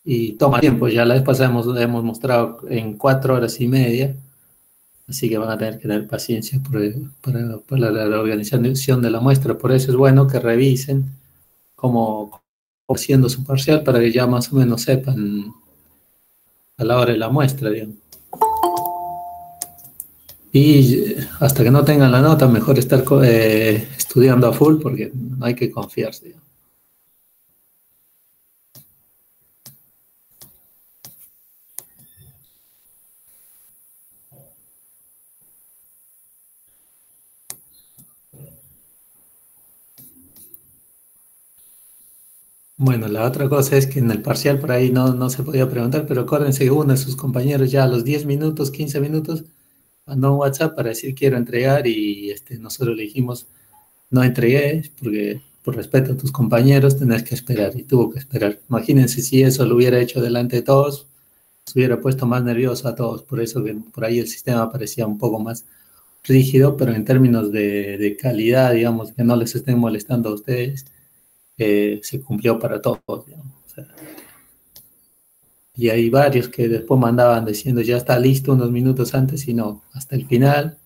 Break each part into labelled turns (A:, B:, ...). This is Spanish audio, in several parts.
A: y toma tiempo. Ya la vez pasada hemos mostrado en 4 horas y media, así que van a tener paciencia para la organización de la muestra. Por eso es bueno que revisen cómo haciendo su parcial para que ya más o menos sepan a la hora de la muestra, digamos. Y hasta que no tengan la nota, mejor estar estudiando a full porque no hay que confiarse, digamos. Bueno, la otra cosa es que en el parcial por ahí no se podía preguntar, pero acuérdense que uno de sus compañeros ya a los 10 minutos, 15 minutos, mandó un WhatsApp para decir quiero entregar y nosotros le dijimos no entregué porque por respeto a tus compañeros tenés que esperar y tuvo que esperar. Imagínense si eso lo hubiera hecho delante de todos, se hubiera puesto más nervioso a todos, por eso que por ahí el sistema parecía un poco más rígido, pero en términos de calidad, digamos, que no les estén molestando a ustedes, se cumplió para todos, digamos. O sea, y hay varios que después mandaban diciendo ya está listo unos minutos antes y no, hasta el final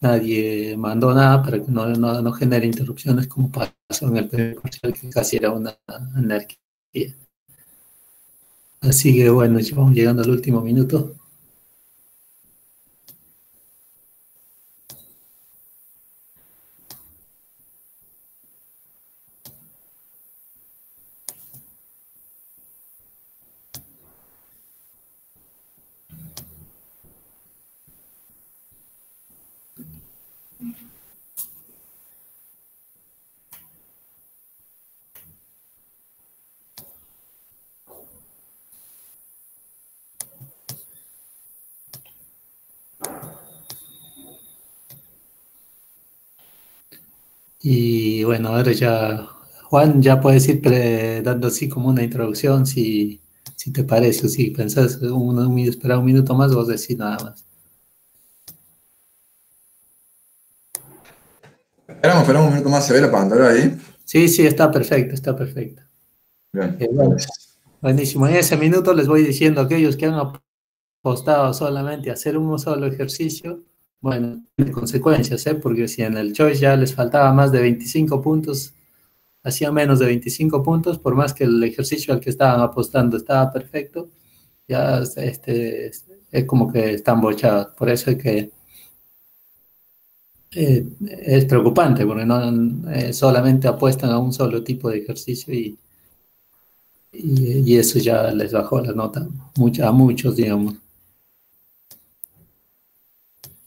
A: nadie mandó nada para que no genere interrupciones como pasó en el primer parcial, que casi era una anarquía. Así que bueno, ya vamos llegando al último minuto. Y bueno, ahora ya, Juan, ya puedes ir dando así como una introducción, si te parece, o si pensás esperar un minuto más, vos decís nada más.
B: Esperamos un minuto más, ¿se ve la pantalla ahí?
A: Sí, sí, está perfecto, está perfecto.
B: Bien,
A: Bueno,
B: gracias.
A: buenísimo. En ese minuto les voy diciendo a aquellos que han apostado solamente a hacer un solo ejercicio, bueno, tiene consecuencias, ¿eh? Porque si en el choice ya les faltaba más de 25 puntos, hacía menos de 25 puntos, por más que el ejercicio al que estaban apostando estaba perfecto, ya es como que están bochados. Por eso es que es preocupante, porque no solamente apuestan a un solo tipo de ejercicio y eso ya les bajó la nota a muchos, digamos.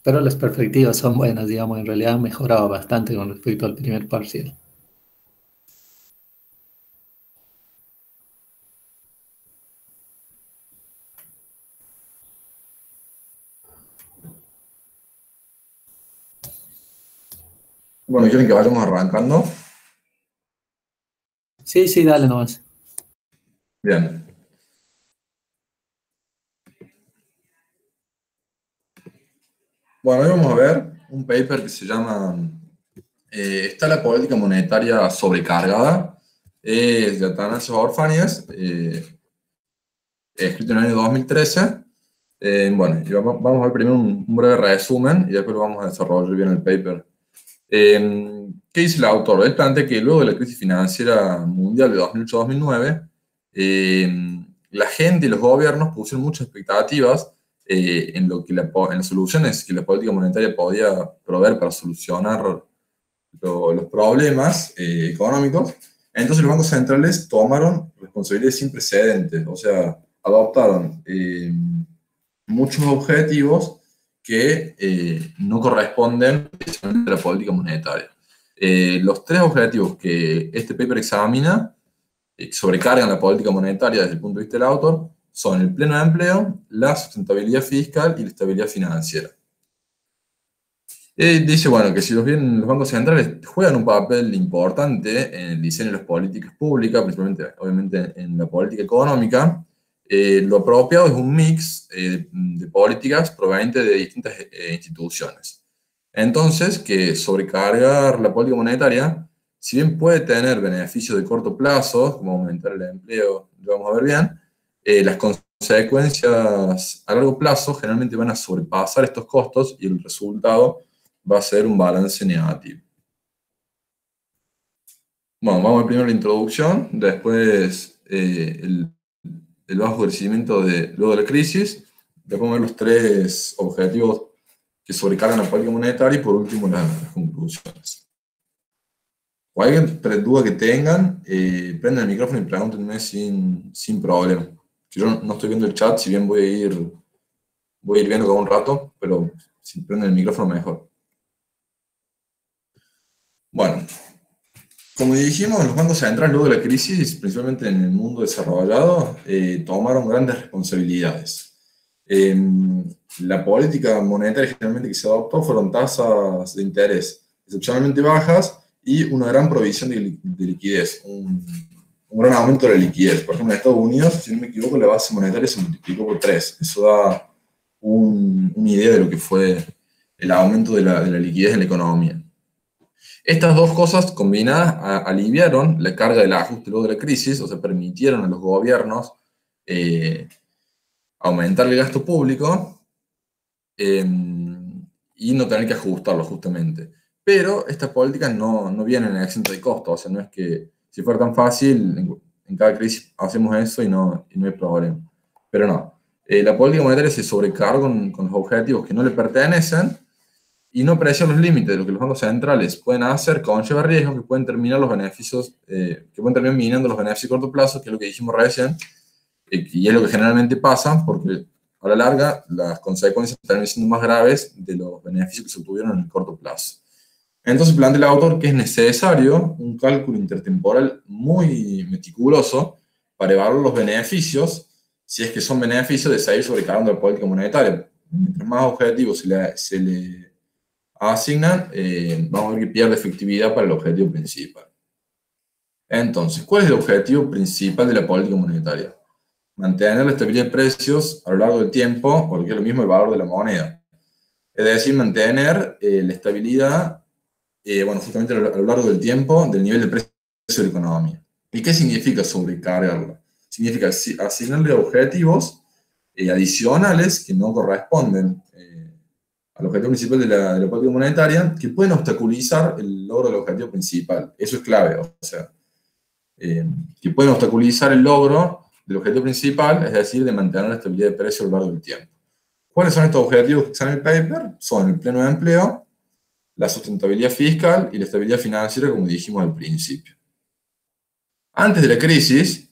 A: Pero las perspectivas son buenas, digamos, en realidad han mejorado bastante con respecto al primer parcial.
B: Bueno, ¿quieren que vayamos arrancando?
A: Sí, sí, dale nomás.
B: Bien. Bueno, hoy vamos a ver un paper que se llama ¿Está la política monetaria sobrecargada? Es de Atanasio Orfanias, escrito en el año 2013. Bueno, y vamos a ver primero un breve resumen y después lo vamos a desarrollar bien el paper. ¿Qué dice el autor? Él plantea que luego de la crisis financiera mundial de 2008-2009, la gente y los gobiernos pusieron muchas expectativas en las soluciones que la política monetaria podía proveer para solucionar los problemas económicos. Entonces los bancos centrales tomaron responsabilidades sin precedentes, o sea, adoptaron muchos objetivos que no corresponden a la política monetaria. Los tres objetivos que este paper examina, sobrecargan la política monetaria desde el punto de vista del autor, son el pleno empleo, la sustentabilidad fiscal y la estabilidad financiera. Dice, bueno, que si los bancos centrales juegan un papel importante en el diseño de las políticas públicas, principalmente, obviamente, en la política económica, lo apropiado es un mix de políticas provenientes de distintas instituciones. Entonces, que sobrecargar la política monetaria, si bien puede tener beneficios de corto plazo, como aumentar el empleo, lo vamos a ver bien, las consecuencias a largo plazo generalmente van a sobrepasar estos costos y el resultado va a ser un balance negativo. Bueno, vamos a ver primero la introducción, después el bajo crecimiento luego de la crisis, después vamos a ver los 3 objetivos que sobrecargan la política monetaria y por último las conclusiones. Cualquier duda que tengan, prendan el micrófono y pregúntenme sin problema. Yo no estoy viendo el chat, si bien voy a ir viendo cada un rato, pero si prenden el micrófono mejor. Bueno, como dijimos, los bancos centrales luego de la crisis, principalmente en el mundo desarrollado, tomaron grandes responsabilidades. La política monetaria generalmente que se adoptó fueron tasas de interés excepcionalmente bajas y una gran provisión de liquidez, un gran aumento de la liquidez. Por ejemplo, en Estados Unidos, si no me equivoco, la base monetaria se multiplicó por 3. Eso da una idea de lo que fue el aumento de la liquidez en la economía. Estas dos cosas combinadas aliviaron la carga del ajuste luego de la crisis, o sea, permitieron a los gobiernos aumentar el gasto público y no tener que ajustarlo justamente. Pero estas políticas no vienen exentas de costo, o sea, no es que si fuera tan fácil, en cada crisis hacemos eso y no hay problema. Pero no, la política monetaria se sobrecarga con los objetivos que no le pertenecen y no aprecia los límites de lo que los bancos centrales pueden hacer, conlleva riesgos que pueden terminar los beneficios, que pueden terminar minando los beneficios a corto plazo, que es lo que dijimos recién, y es lo que generalmente pasa, porque a la larga las consecuencias terminan siendo más graves de los beneficios que se obtuvieron en el corto plazo. Entonces plantea el autor que es necesario un cálculo intertemporal muy meticuloso para evaluar los beneficios, si es que son beneficios de seguir sobrecargando la política monetaria. Mientras más objetivos se le asignan, vamos a ver que pierde efectividad para el objetivo principal. Entonces, ¿cuál es el objetivo principal de la política monetaria? Mantener la estabilidad de precios a lo largo del tiempo, o lo que es lo mismo el valor de la moneda. Es decir, mantener la estabilidad, bueno, justamente a lo largo del tiempo, del nivel de precio de la economía. ¿Y qué significa sobrecargarla? Significa asignarle objetivos adicionales que no corresponden al objetivo principal de la política monetaria, que pueden obstaculizar el logro del objetivo principal. Eso es clave, o sea, que pueden obstaculizar el logro del objetivo principal, es decir, de mantener la estabilidad de precio a lo largo del tiempo. ¿Cuáles son estos objetivos que están en el paper? Son el pleno empleo, la sustentabilidad fiscal y la estabilidad financiera, como dijimos al principio. Antes de la crisis,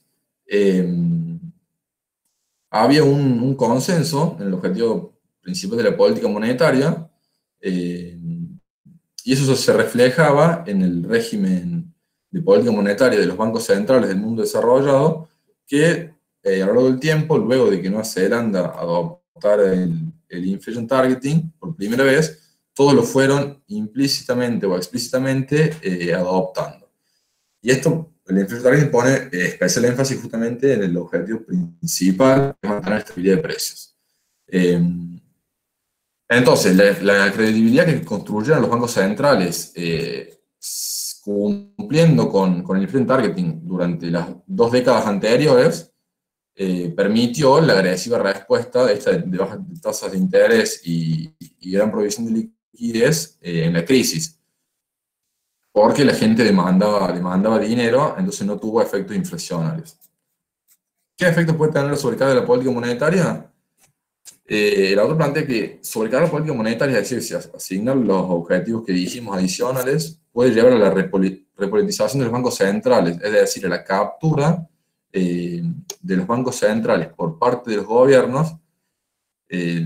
B: había un consenso en el objetivo principal de la política monetaria, y eso se reflejaba en el régimen de política monetaria de los bancos centrales del mundo desarrollado, que a lo largo del tiempo, luego de que Nueva Zelanda adoptara el inflation targeting por primera vez, todos lo fueron implícitamente o explícitamente adoptando. Y esto, el inflation targeting pone especial énfasis justamente en el objetivo principal, que es mantener la estabilidad de precios. Entonces, la credibilidad que construyeron los bancos centrales cumpliendo con el inflation targeting durante las 2 décadas anteriores permitió la agresiva respuesta de bajas tasas de interés y gran provisión de liquidez en la crisis, porque la gente demandaba dinero, entonces no tuvo efectos inflacionarios. ¿Qué efectos puede tener la sobrecarga de la política monetaria? El autor plantea que sobrecargar la política monetaria, es decir, si asignar los objetivos que dijimos adicionales, puede llevar a la repolitización de los bancos centrales, es decir, a la captura de los bancos centrales por parte de los gobiernos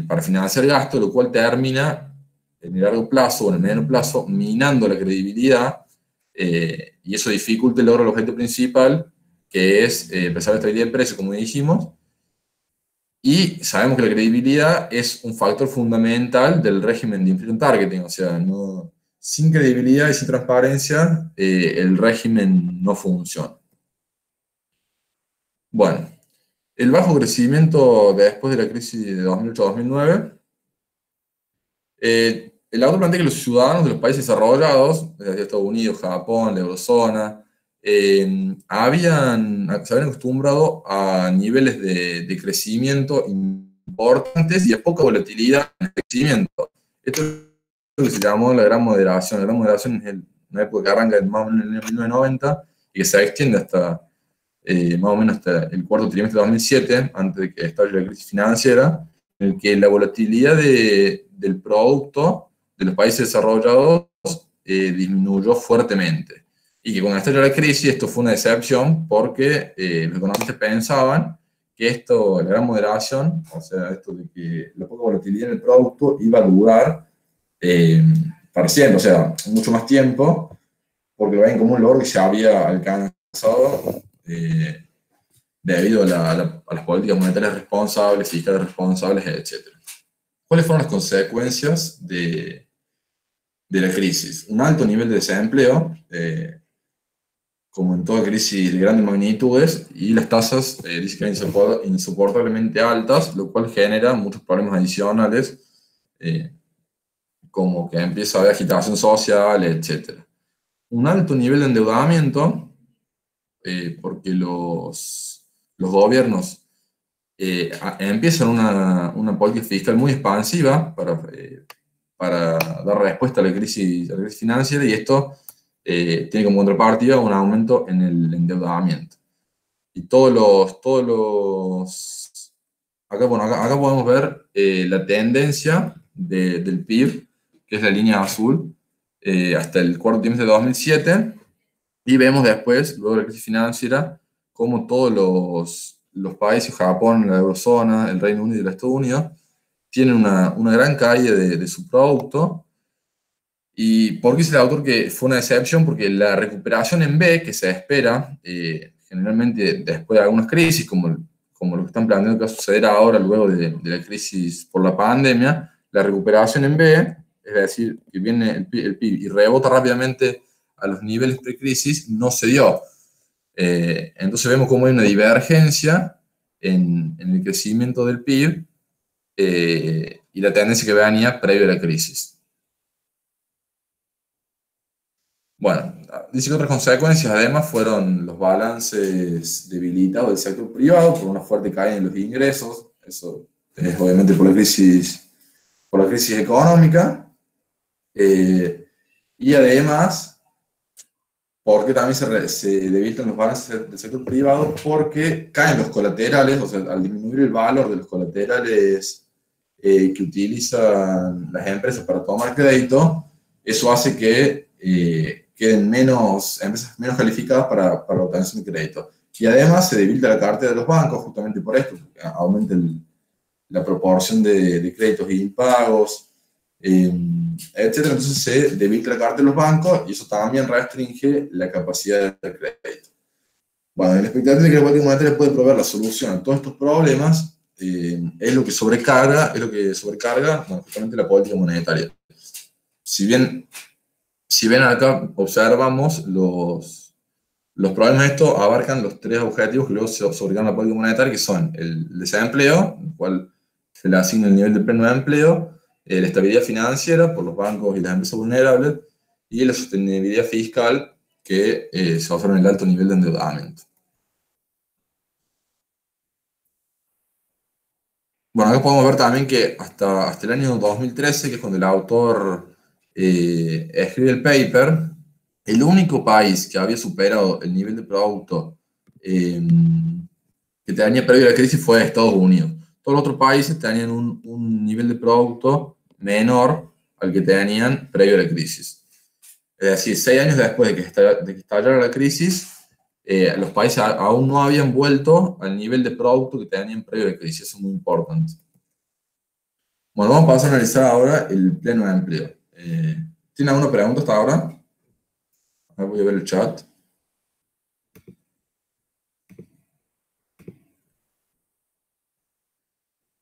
B: para financiar gastos, lo cual termina en el largo plazo o en el mediano plazo minando la credibilidad, y eso dificulta el logro del objetivo principal, que es preservar la estabilidad de precios, como dijimos. Y sabemos que la credibilidad es un factor fundamental del régimen de inflation targeting, o sea, sin credibilidad y sin transparencia, el régimen no funciona. Bueno, el bajo crecimiento después de la crisis de 2008-2009, el autor plantea que los ciudadanos de los países desarrollados, desde Estados Unidos, Japón, la eurozona, se habían acostumbrado a niveles de crecimiento importantes y a poca volatilidad en el crecimiento. Esto es lo que se llamó la Gran Moderación. La Gran Moderación es una época que arranca más o menos en el 1990 y que se extiende hasta más o menos hasta el cuarto trimestre de 2007, antes de que estalle la crisis financiera, en el que la volatilidad del producto de los países desarrollados disminuyó fuertemente. Y que cuando estalló la crisis, esto fue una decepción porque los economistas pensaban que esto, la gran moderación, o sea, esto de que la poca volatilidad en el producto iba a durar para siempre, o sea, mucho más tiempo, porque lo ven como un logro que se había alcanzado debido a las políticas monetarias responsables, fiscales responsables, etc. ¿Cuáles fueron las consecuencias de la crisis? Un alto nivel de desempleo, como en toda crisis de grandes magnitudes, y las tasas dicen que eran insoportablemente altas, lo cual genera muchos problemas adicionales, como que empieza a haber agitación social, etc. Un alto nivel de endeudamiento, porque los gobiernos empiezan una política fiscal muy expansiva para dar respuesta a la crisis financiera, y esto tiene como contrapartida un aumento en el endeudamiento. Y acá podemos ver la tendencia del PIB, que es la línea azul, hasta el cuarto trimestre de 2007, y vemos después, luego de la crisis financiera, cómo todos los países, Japón, la eurozona, el Reino Unido y los Estados Unidos, tienen una gran caída de su producto. ¿Y por qué dice el autor que fue una decepción? Porque la recuperación en B, que se espera, generalmente después de algunas crisis, como lo que están planteando que va a suceder ahora, luego de la crisis por la pandemia, la recuperación en B, es decir, que viene el PIB y rebota rápidamente a los niveles pre-crisis, no se dio. Entonces vemos cómo hay una divergencia en el crecimiento del PIB y la tendencia que venía previo a la crisis. Bueno, dice que otras consecuencias además fueron los balances debilitados del sector privado por una fuerte caída en los ingresos. Eso es obviamente por la crisis económica. Y además, porque también se debilitan los balances del sector privado, porque caen los colaterales, o sea, al disminuir el valor de los colaterales que utilizan las empresas para tomar crédito, eso hace que queden empresas menos calificadas para la obtención de crédito. Y además se debilita la cartera de los bancos justamente por esto, porque aumenta la proporción de créditos impagos, etc. Entonces se debilita la cartera de los bancos y eso también restringe la capacidad de crédito. Bueno, la expectativa de que la política monetaria puede proveer la solución a todos estos problemas es lo que sobrecarga, bueno, justamente la política monetaria. Si ven acá, observamos los problemas de esto abarcan los tres objetivos que luego se sobrecargan la política monetaria, que son el desempleo, el cual se le asigna el nivel de pleno empleo, la estabilidad financiera por los bancos y las empresas vulnerables, y la sostenibilidad fiscal, que se observa en el alto nivel de endeudamiento. Bueno, acá podemos ver también que hasta el año 2013, que es cuando el autor escribe el paper, el único país que había superado el nivel de producto que tenía previo a la crisis fue Estados Unidos. Todos los otros países tenían un nivel de producto menor al que tenían previo a la crisis. Es decir, 6 años después de que estallara la crisis, los países aún no habían vuelto al nivel de producto que tenían previo a la crisis. Eso es muy importante. Bueno, vamos a pasar a analizar ahora el pleno empleo. ¿Tiene alguna pregunta hasta ahora? Voy a ver el chat.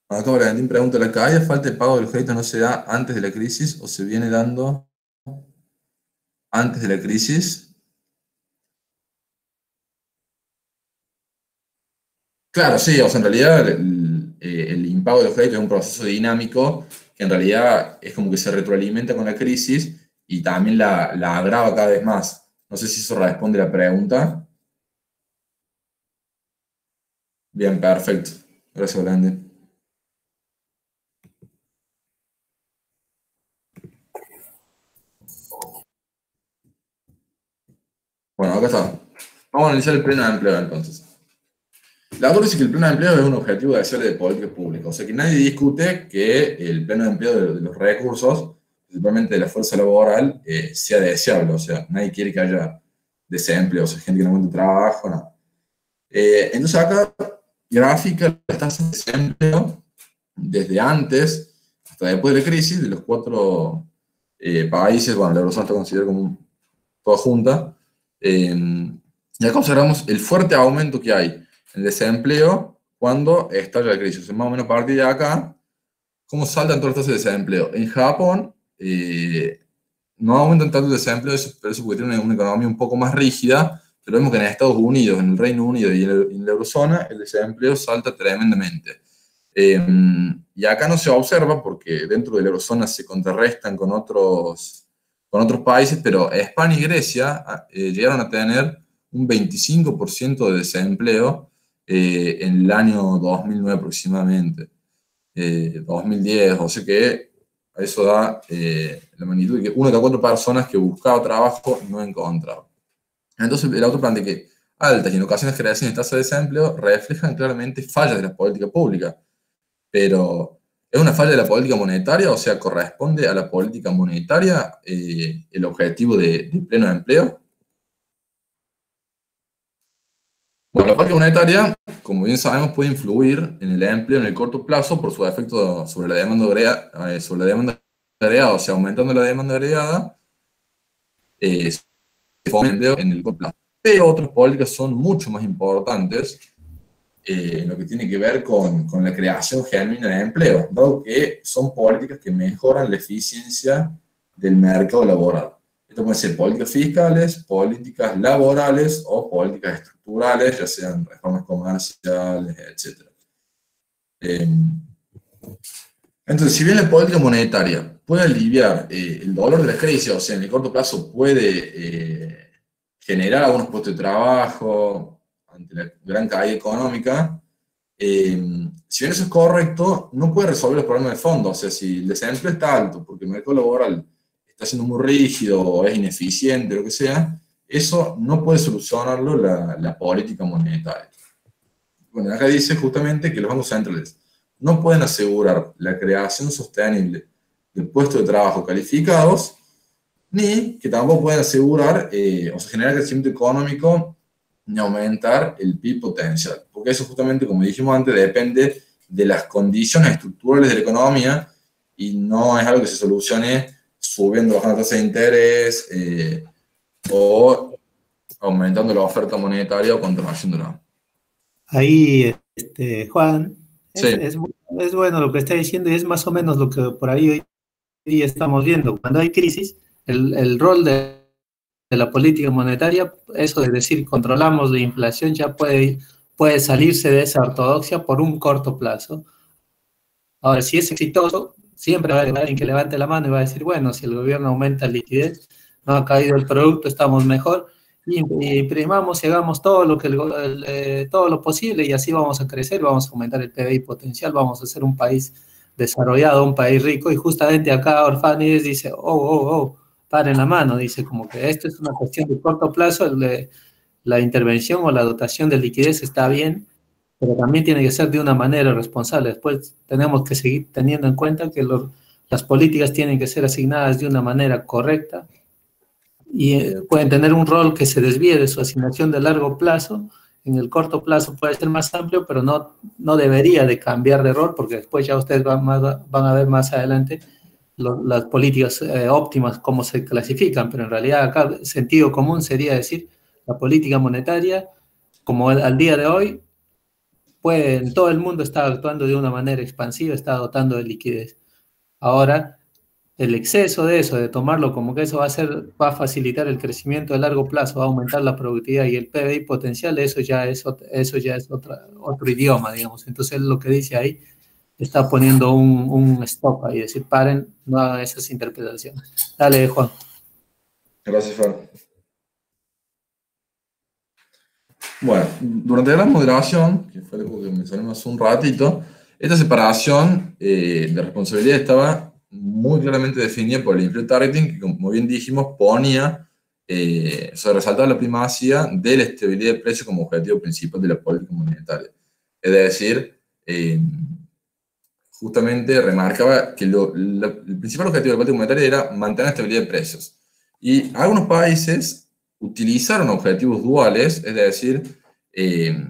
B: Acá Valentín pregunta, ¿la caída falta de pago de los créditos no se da antes de la crisis o se viene dando antes de la crisis? Claro, sí, o sea, en realidad el impago de los créditos es un proceso dinámico que en realidad es como que se retroalimenta con la crisis y también la agrava cada vez más. No sé si eso responde la pregunta. Bien, perfecto. Gracias, Blandi. Bueno, acá está. Vamos a analizar el pleno de empleo entonces. La autor dice que el pleno de empleo es un objetivo deseable de política pública. O sea que nadie discute que el pleno de empleo de los recursos, principalmente de la fuerza laboral, sea deseable. O sea, nadie quiere que haya desempleo, o sea, gente que no encuentre trabajo, nada. Entonces acá gráfica las tasas de desempleo desde antes hasta después de la crisis de los cuatro países, bueno, la eurozona está considerada como toda junta, y acá observamos el fuerte aumento que hay en el desempleo cuando estalla la crisis. O sea, más o menos a partir de acá, ¿cómo saltan todas las tasas de desempleo? En Japón no aumentan tanto el desempleo, pero eso porque tiene una economía un poco más rígida, pero vemos que en Estados Unidos, en el Reino Unido y en la eurozona, el desempleo salta tremendamente. Y acá no se observa porque dentro de la eurozona se contrarrestan con otros países, pero España y Grecia llegaron a tener un 25% de desempleo en el año 2009 aproximadamente, 2010, o sea que eso da la magnitud de que una de cada cuatro personas que buscaba trabajo no encontraba. Entonces el autor plantea que altas y en ocasiones crecientes tasas de desempleo reflejan claramente fallas de la política pública, pero ¿es una falla de la política monetaria? O sea, ¿corresponde a la política monetaria el objetivo de pleno empleo? Bueno, la política monetaria, como bien sabemos, puede influir en el empleo en el corto plazo por su efecto sobre la demanda agregada, o sea, aumentando la demanda agregada, se fomenta en el corto plazo. Pero otras políticas son mucho más importantes en lo que tiene que ver con la creación genuina de empleo, dado que son políticas que mejoran la eficiencia del mercado laboral. Esto pueden ser políticas fiscales, políticas laborales o políticas estructurales, ya sean reformas comerciales, etc. Entonces, si bien la política monetaria puede aliviar el dolor de la crisis, o sea, en el corto plazo puede generar algunos puestos de trabajo ante la gran caída económica, si bien eso es correcto, no puede resolver los problemas de fondo. O sea, si el desempleo está alto porque el mercado laboral está siendo muy rígido o es ineficiente, lo que sea, eso no puede solucionarlo la política monetaria. Bueno, acá dice justamente que los bancos centrales no pueden asegurar la creación sostenible de puestos de trabajo calificados, ni que tampoco pueden asegurar o sea, generar crecimiento económico ni aumentar el PIB potencial. Porque eso justamente, como dijimos antes, depende de las condiciones estructurales de la economía y no es algo que se solucione subiendo las tasas de interés o aumentando la oferta monetaria o contrayéndola.
A: Ahí, Juan,
B: Sí.
A: es bueno lo que está diciendo y es más o menos lo que por ahí hoy día estamos viendo. Cuando hay crisis, el rol de la política monetaria, eso de decir controlamos la inflación, ya puede salirse de esa ortodoxia por un corto plazo. Ahora, si es exitoso, siempre va a haber alguien que levante la mano y va a decir, bueno, si el gobierno aumenta liquidez, no ha caído el producto, estamos mejor, y imprimamos y hagamos todo lo, todo lo posible y así vamos a crecer, vamos a aumentar el PBI potencial, vamos a ser un país desarrollado, un país rico, y justamente acá Orfanides dice, paren la mano, dice como que esto es una cuestión de corto plazo, la intervención o la dotación de liquidez está bien, pero también tiene que ser de una manera responsable. Después tenemos que seguir teniendo en cuenta que las políticas tienen que ser asignadas de una manera correcta y pueden tener un rol que se desvíe de su asignación de largo plazo. En el corto plazo puede ser más amplio, pero no debería de cambiar de rol, porque después ya ustedes van a ver más adelante las políticas óptimas, cómo se clasifican, pero en realidad acá sentido común sería decir la política monetaria, como al día de hoy, todo el mundo está actuando de una manera expansiva, está dotando de liquidez. Ahora, el exceso de eso, de tomarlo como que eso va a facilitar el crecimiento a largo plazo, va a aumentar la productividad y el PBI potencial, eso ya es otro idioma, digamos. Entonces, lo que dice ahí está poniendo un stop ahí, decir, paren, no hagan esas interpretaciones. Dale, Juan.
B: Gracias, Fer. Bueno, durante la moderación, que fue lo que mencionamos hace un ratito, esta separación de responsabilidad estaba muy claramente definida por el inflow targeting, que como bien dijimos, ponía, o sea, resaltaba la primacía de la estabilidad de precios como objetivo principal de la política monetaria. Es decir, justamente remarcaba que el principal objetivo de la política monetaria era mantener la estabilidad de precios. Y algunos países utilizaron objetivos duales, es decir, eh,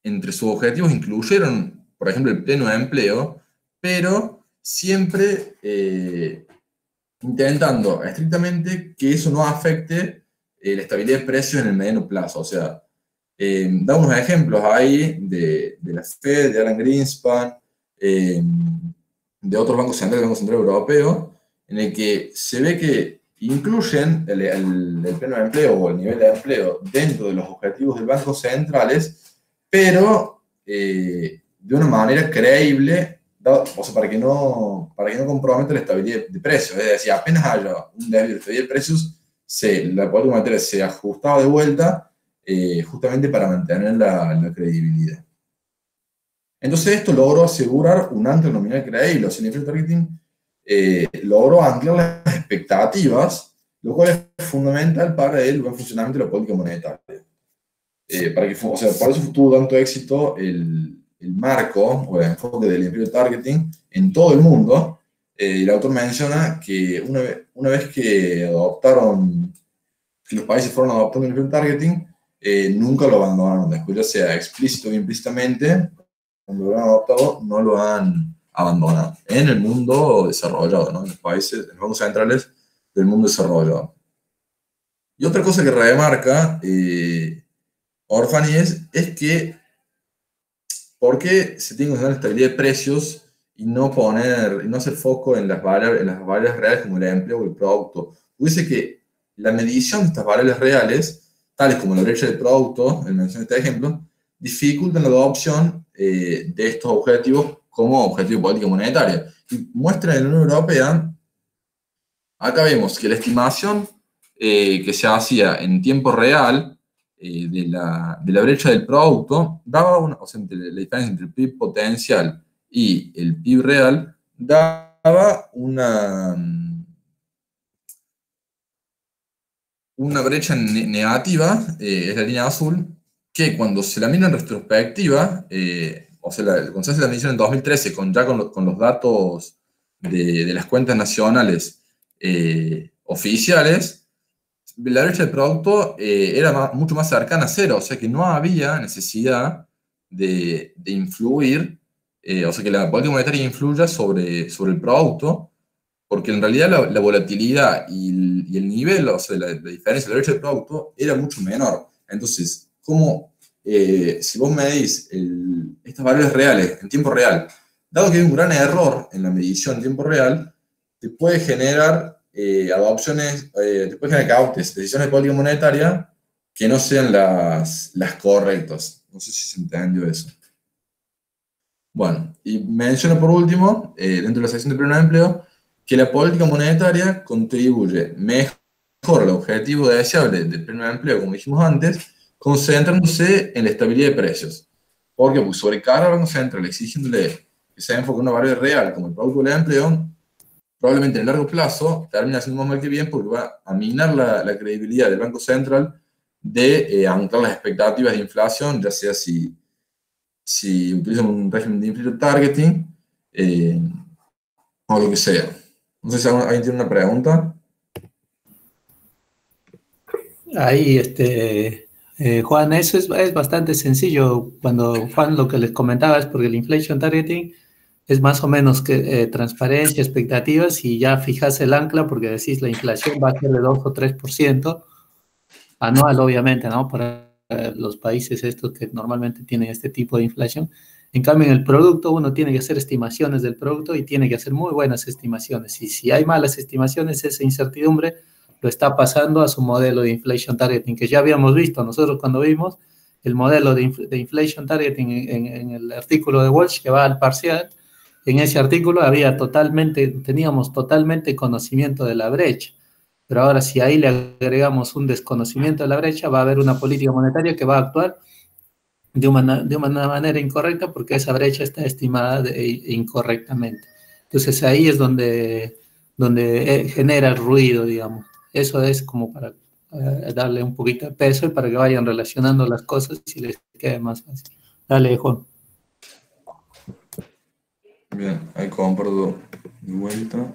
B: entre sus objetivos incluyeron, por ejemplo, el pleno empleo, pero siempre intentando estrictamente que eso no afecte la estabilidad de precios en el mediano plazo. O sea, da unos ejemplos ahí de la Fed, de Alan Greenspan, de otros bancos centrales, del Banco Central Europeo, en el que se ve que incluyen el pleno de empleo o el nivel de empleo dentro de los objetivos de bancos centrales, pero de una manera creíble, o sea, para que no comprometa la estabilidad de precios. Es decir, apenas haya un débil de estabilidad de precios, la política monetaria se ajustaba de vuelta justamente para mantener la credibilidad. Entonces esto logró asegurar un ancla nominal creíble, o sea, el inflow targeting logró anclar las expectativas, lo cual es fundamental para el buen funcionamiento de la política monetaria. O sea, por eso tuvo tanto éxito el marco o el enfoque del inflow targeting en todo el mundo. El autor menciona que una vez que que los países fueron adoptando el inflow targeting, nunca lo abandonaron, después ya sea explícito o implícitamente, cuando lo han adoptado, no lo han abandonado en el mundo desarrollado, ¿no? En los países, en los bancos centrales del mundo desarrollado. Y otra cosa que remarca Orfani es que ¿por qué se tiene que usar la estabilidad de precios y no hacer foco en las variables reales como el empleo o el producto? Dice que la medición de estas variables reales, tales como la brecha del producto, en mención de este ejemplo, dificultan la adopción de estos objetivos como objetivo de política monetaria. Y muestra en la Unión Europea, acá vemos que la estimación que se hacía en tiempo real de la brecha del producto daba o sea, la diferencia entre el PIB potencial y el PIB real daba una brecha negativa, es la línea azul, que cuando se la mira en retrospectiva, o sea, cuando se hace la medición en 2013, con los datos de las cuentas nacionales oficiales, la brecha del producto era mucho más cercana a cero, o sea que no había necesidad de influir, o sea que la política monetaria influya sobre el producto, porque en realidad la volatilidad y el nivel, o sea, la diferencia de la brecha del producto era mucho menor. Entonces, si vos medís estas variables reales en tiempo real, dado que hay un gran error en la medición en tiempo real, te puede generar te puede generar decisiones de política monetaria que no sean las correctas. No sé si se entendió eso. Bueno, y menciono por último, dentro de la sección de pleno de empleo, que la política monetaria contribuye mejor al objetivo deseable del pleno de empleo, como dijimos antes, concentrándose en la estabilidad de precios. Porque pues, sobrecarga al Banco Central exigiéndole que se enfoque en una variable real como el producto del empleo, probablemente en el largo plazo termina siendo más mal que bien porque va a minar la credibilidad del Banco Central de anclar las expectativas de inflación, ya sea si utilizan un régimen de inflación targeting o lo que sea. No sé si alguien tiene una pregunta.
A: Ahí, Juan, eso es bastante sencillo. Cuando Juan lo que les comentaba es porque el inflation targeting es más o menos que transparencia, expectativas y ya fijas el ancla porque decís la inflación va a ser de 2 o 3% anual, obviamente, ¿no? Para los países estos que normalmente tienen este tipo de inflación. En cambio, en el producto uno tiene que hacer estimaciones del producto y tiene que hacer muy buenas estimaciones. Y si hay malas estimaciones, esa incertidumbre lo está pasando a su modelo de inflation targeting, que ya habíamos visto nosotros cuando vimos el modelo de inflation targeting en el artículo de Walsh que va al parcial. En ese artículo teníamos totalmente conocimiento de la brecha. Pero ahora, si ahí le agregamos un desconocimiento a la brecha, va a haber una política monetaria que va a actuar de una manera incorrecta porque esa brecha está estimada incorrectamente. Entonces ahí es donde genera el ruido, digamos. Eso es como para darle un poquito de peso y para que vayan relacionando las cosas y les quede más fácil. Dale, Juan.
B: Bien, ahí compro de vuelta.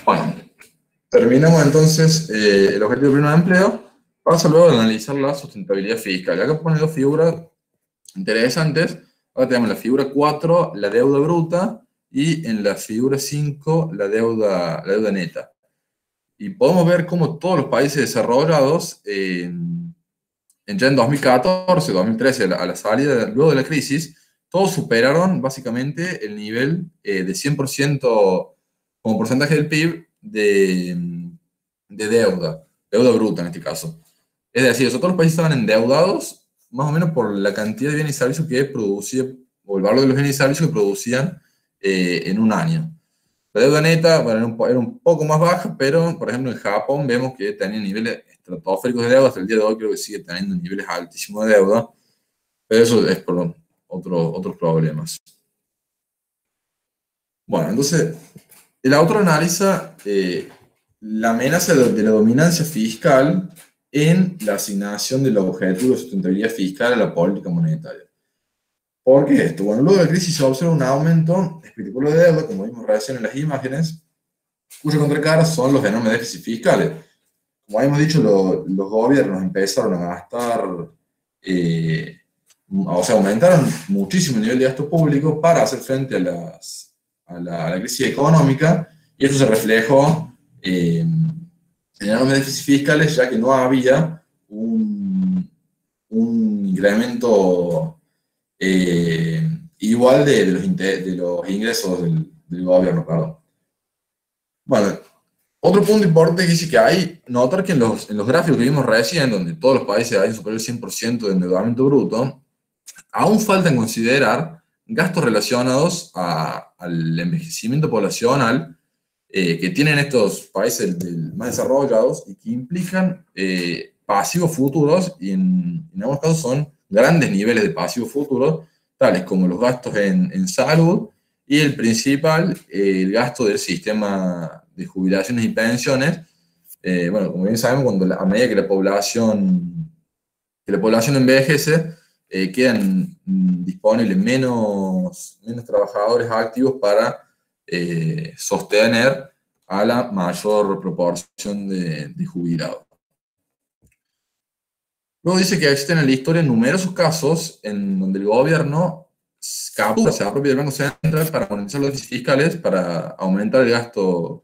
B: Bueno, terminamos entonces el objetivo de pleno empleo. Paso luego a analizar la sustentabilidad fiscal. Acá ponen dos figuras interesantes. Ahora tenemos la figura 4, la deuda bruta, y en la figura 5, la deuda neta. Y podemos ver cómo todos los países desarrollados, ya en 2014, 2013, a la salida, luego de la crisis, todos superaron básicamente el nivel de 100% como porcentaje del PIB de deuda bruta en este caso. Es decir, todos los países estaban endeudados más o menos por la cantidad de bienes y servicios que producía, o el valor de los bienes y servicios que producían en un año. La deuda neta, bueno, era un poco más baja, pero por ejemplo en Japón vemos que tenía niveles estratosféricos de deuda, hasta el día de hoy creo que sigue teniendo niveles altísimos de deuda, pero eso es por otros problemas. Bueno, entonces el autor analiza la amenaza de la dominancia fiscal en la asignación del objetivo de sustentabilidad fiscal a la política monetaria. ¿Por qué esto? Bueno, luego de la crisis se observa un aumento espectacular de deuda, como vimos recién en las imágenes, cuya contracara son los enormes déficits fiscales. Como hemos dicho, los gobiernos empezaron a gastar, o sea, aumentaron muchísimo el nivel de gasto público para hacer frente a la crisis económica, y eso se reflejó en enormes déficits fiscales, ya que no había un incremento igual de los ingresos del gobierno, perdón. Bueno, otro punto importante que dice que hay, notar que en los gráficos que vimos recién, donde todos los países hay superior al 100% de endeudamiento bruto, aún faltan considerar gastos relacionados al envejecimiento poblacional que tienen estos países más desarrollados y que implican pasivos futuros, y en algunos casos son grandes niveles de pasivos futuros, tales como los gastos en salud y el principal, el gasto del sistema de jubilaciones y pensiones. Bueno, como bien sabemos, a medida que la población envejece, quedan disponibles menos trabajadores activos para sostener a la mayor proporción de jubilados. Luego dice que existen en la historia numerosos casos en donde el gobierno se apropia del Banco Central para monetizar los déficits fiscales para aumentar el gasto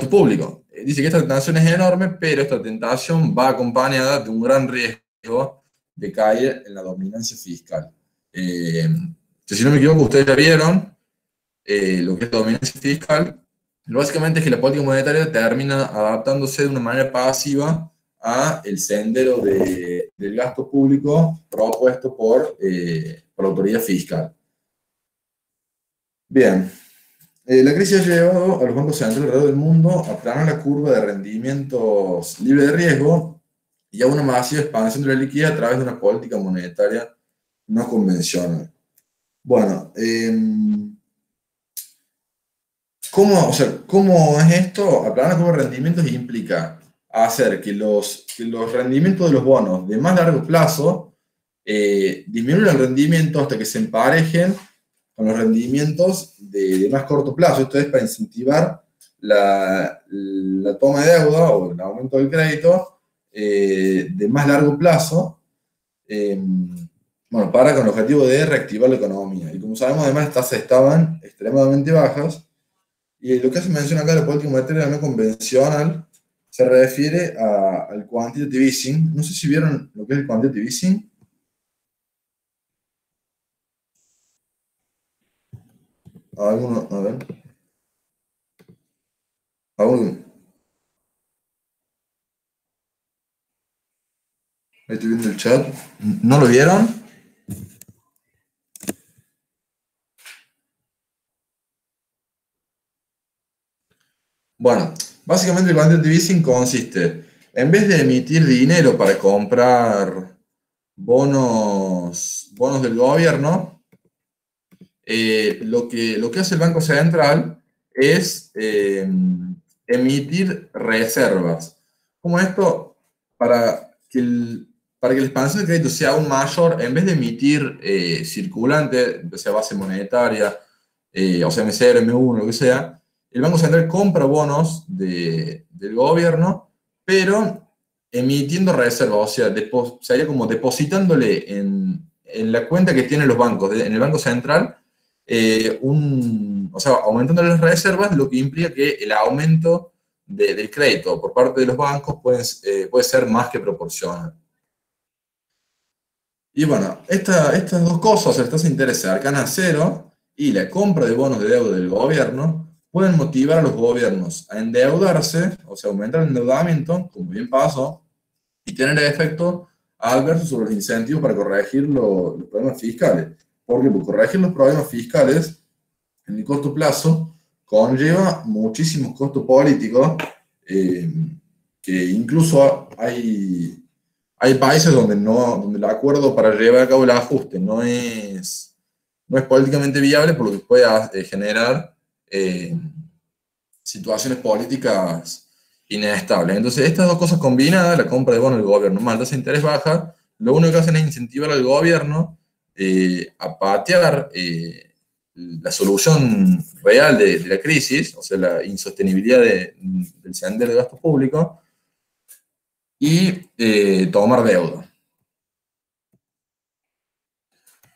B: público. Dice que esta tentación es enorme, pero esta tentación va acompañada de un gran riesgo de caer en la dominancia fiscal. Si no me equivoco, ustedes ya vieron lo que es la dominancia fiscal. Básicamente es que la política monetaria termina adaptándose de una manera pasiva a el sendero del gasto público propuesto por la autoridad fiscal. Bien, la crisis ha llevado a los bancos centrales alrededor del mundo a aplanar la curva de rendimientos libre de riesgo y a una masiva expansión de la liquidez a través de una política monetaria no convencional. Bueno, ¿cómo es esto? Aplanar la curva de rendimientos implica hacer que los rendimientos de los bonos de más largo plazo disminuyan el rendimiento hasta que se emparejen con los rendimientos de más corto plazo. Esto es para incentivar la toma de deuda o el aumento del crédito de más largo plazo, bueno, con el objetivo de reactivar la economía. Y como sabemos, además, las tasas estaban extremadamente bajas, y lo que se menciona acá de la política monetaria no convencional se refiere al quantitative easing. No sé si vieron lo que es el quantitative easing. ¿Alguno? A ver. ¿Alguno? Ahí estoy viendo el chat. ¿No lo vieron? Bueno, básicamente el quantitative easing consiste, en vez de emitir dinero para comprar bonos del gobierno, lo que hace el Banco Central es emitir reservas. Como esto, para que, para que la expansión de crédito sea aún mayor, en vez de emitir circulante, ya sea base monetaria, o sea, M0, M1, lo que sea, el Banco Central compra bonos del gobierno, pero emitiendo reservas, o sea, sería como depositándole en la cuenta que tienen los bancos, en el Banco Central, o sea, aumentando las reservas, lo que implica que el aumento del crédito por parte de los bancos puede ser más que proporcional. Y bueno, estas dos cosas, las tasas de interés cercanas a cero y la compra de bonos de deuda del gobierno, pueden motivar a los gobiernos a endeudarse, o sea, aumentar el endeudamiento, como bien pasó, y tener efecto adverso sobre los incentivos para corregir los problemas fiscales. Porque por corregir los problemas fiscales en el corto plazo conlleva muchísimos costos políticos, que incluso hay países donde el acuerdo para llevar a cabo el ajuste no es políticamente viable, por lo que puede generar situaciones políticas inestables. Entonces, estas dos cosas combinadas, la compra de bonos del gobierno más la tasa de interés baja, lo único que hacen es incentivar al gobierno a patear la solución real de la crisis, o sea, la insostenibilidad del sendero de gasto público, y tomar deuda.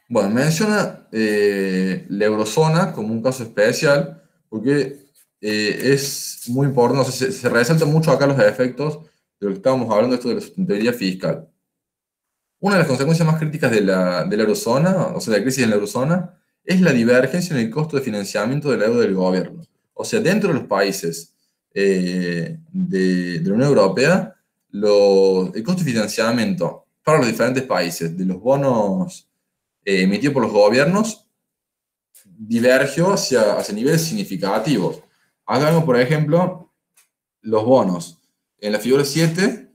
B: Bueno, menciona la eurozona como un caso especial, porque es muy importante, o sea, se resaltan mucho acá los efectos de lo que estábamos hablando, esto de la sustentabilidad fiscal. Una de las consecuencias más críticas de la eurozona, o sea, de la crisis en la eurozona, es la divergencia en el costo de financiamiento de la deuda del gobierno. O sea, dentro de los países de la Unión Europea, el costo de financiamiento para los diferentes países de los bonos emitidos por los gobiernos divergió hacia niveles significativos. Acá vemos, por ejemplo, los bonos. En la figura 7,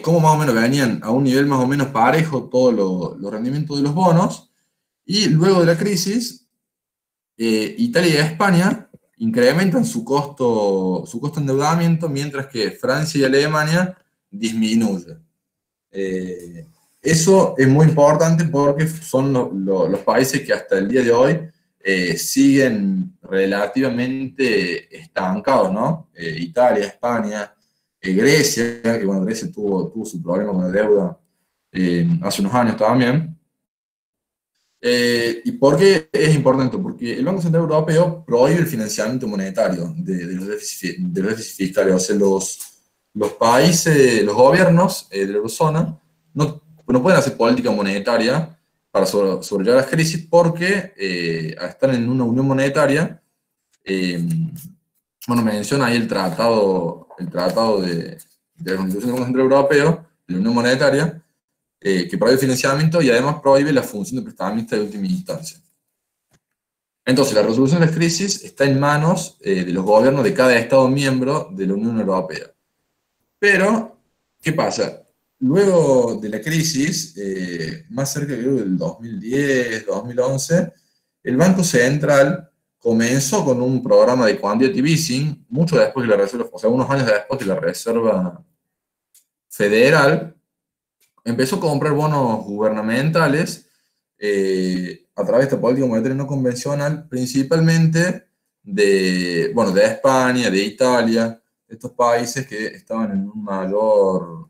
B: cómo más o menos venían a un nivel más o menos parejo todos los rendimientos de los bonos, y luego de la crisis, Italia y España incrementan su costo de endeudamiento, mientras que Francia y Alemania disminuyen. Eso es muy importante porque son los países que hasta el día de hoy siguen relativamente estancados, ¿no? Italia, España, Grecia, que bueno, Grecia tuvo su problema con la deuda hace unos años también. ¿Y por qué es importante? Porque el Banco Central Europeo prohíbe el financiamiento monetario de los déficits fiscales. O sea, los países, los gobiernos de la eurozona no pueden hacer política monetaria para sobrellevar las crisis porque están en una unión monetaria. Bueno, menciona ahí el tratado de la Constitución del Banco Central Europeo, de la Unión Monetaria, que prohíbe el financiamiento y además prohíbe la función de prestamista de última instancia. Entonces, la resolución de las crisis está en manos de los gobiernos de cada Estado miembro de la Unión Europea. Pero, ¿qué pasa? Luego de la crisis, más cerca creo del 2010, 2011, el Banco Central comenzó con un programa de quantitative easing, mucho después de la Reserva, o sea, unos años después de la Reserva Federal, empezó a comprar bonos gubernamentales a través de esta política monetaria no convencional, principalmente de España, de Italia, de estos países que estaban en un mayor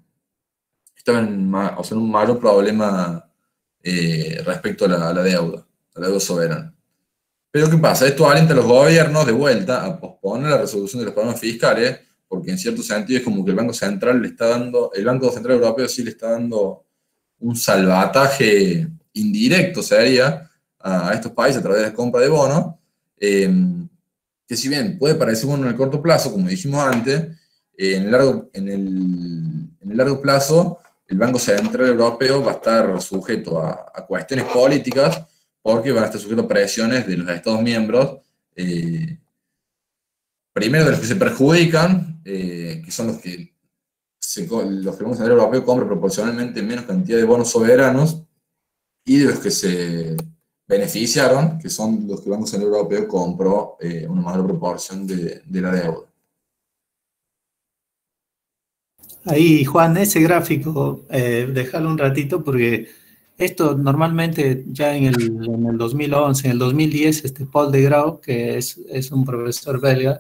B: problema respecto a la deuda soberana. Pero ¿qué pasa? Esto alienta a los gobiernos de vuelta a posponer la resolución de los problemas fiscales, porque en cierto sentido es como que el Banco Central el Banco Central Europeo sí le está dando un salvataje indirecto, sería, a estos países a través de la compra de bonos, que si bien puede parecer bueno en el corto plazo, como dijimos antes, en el largo plazo el Banco Central Europeo va a estar sujeto a cuestiones políticas, porque van a estar sujetos a presiones de los Estados miembros primero de los que se perjudican, que son los que el Banco Central Europeo compra proporcionalmente menos cantidad de bonos soberanos, y de los que se beneficiaron, que son los que el Banco Central Europeo compró una mayor proporción de la deuda.
A: Ahí, Juan, ese gráfico, déjalo un ratito porque esto normalmente ya en el 2011, en el 2010, Paul de Grau, que es un profesor belga,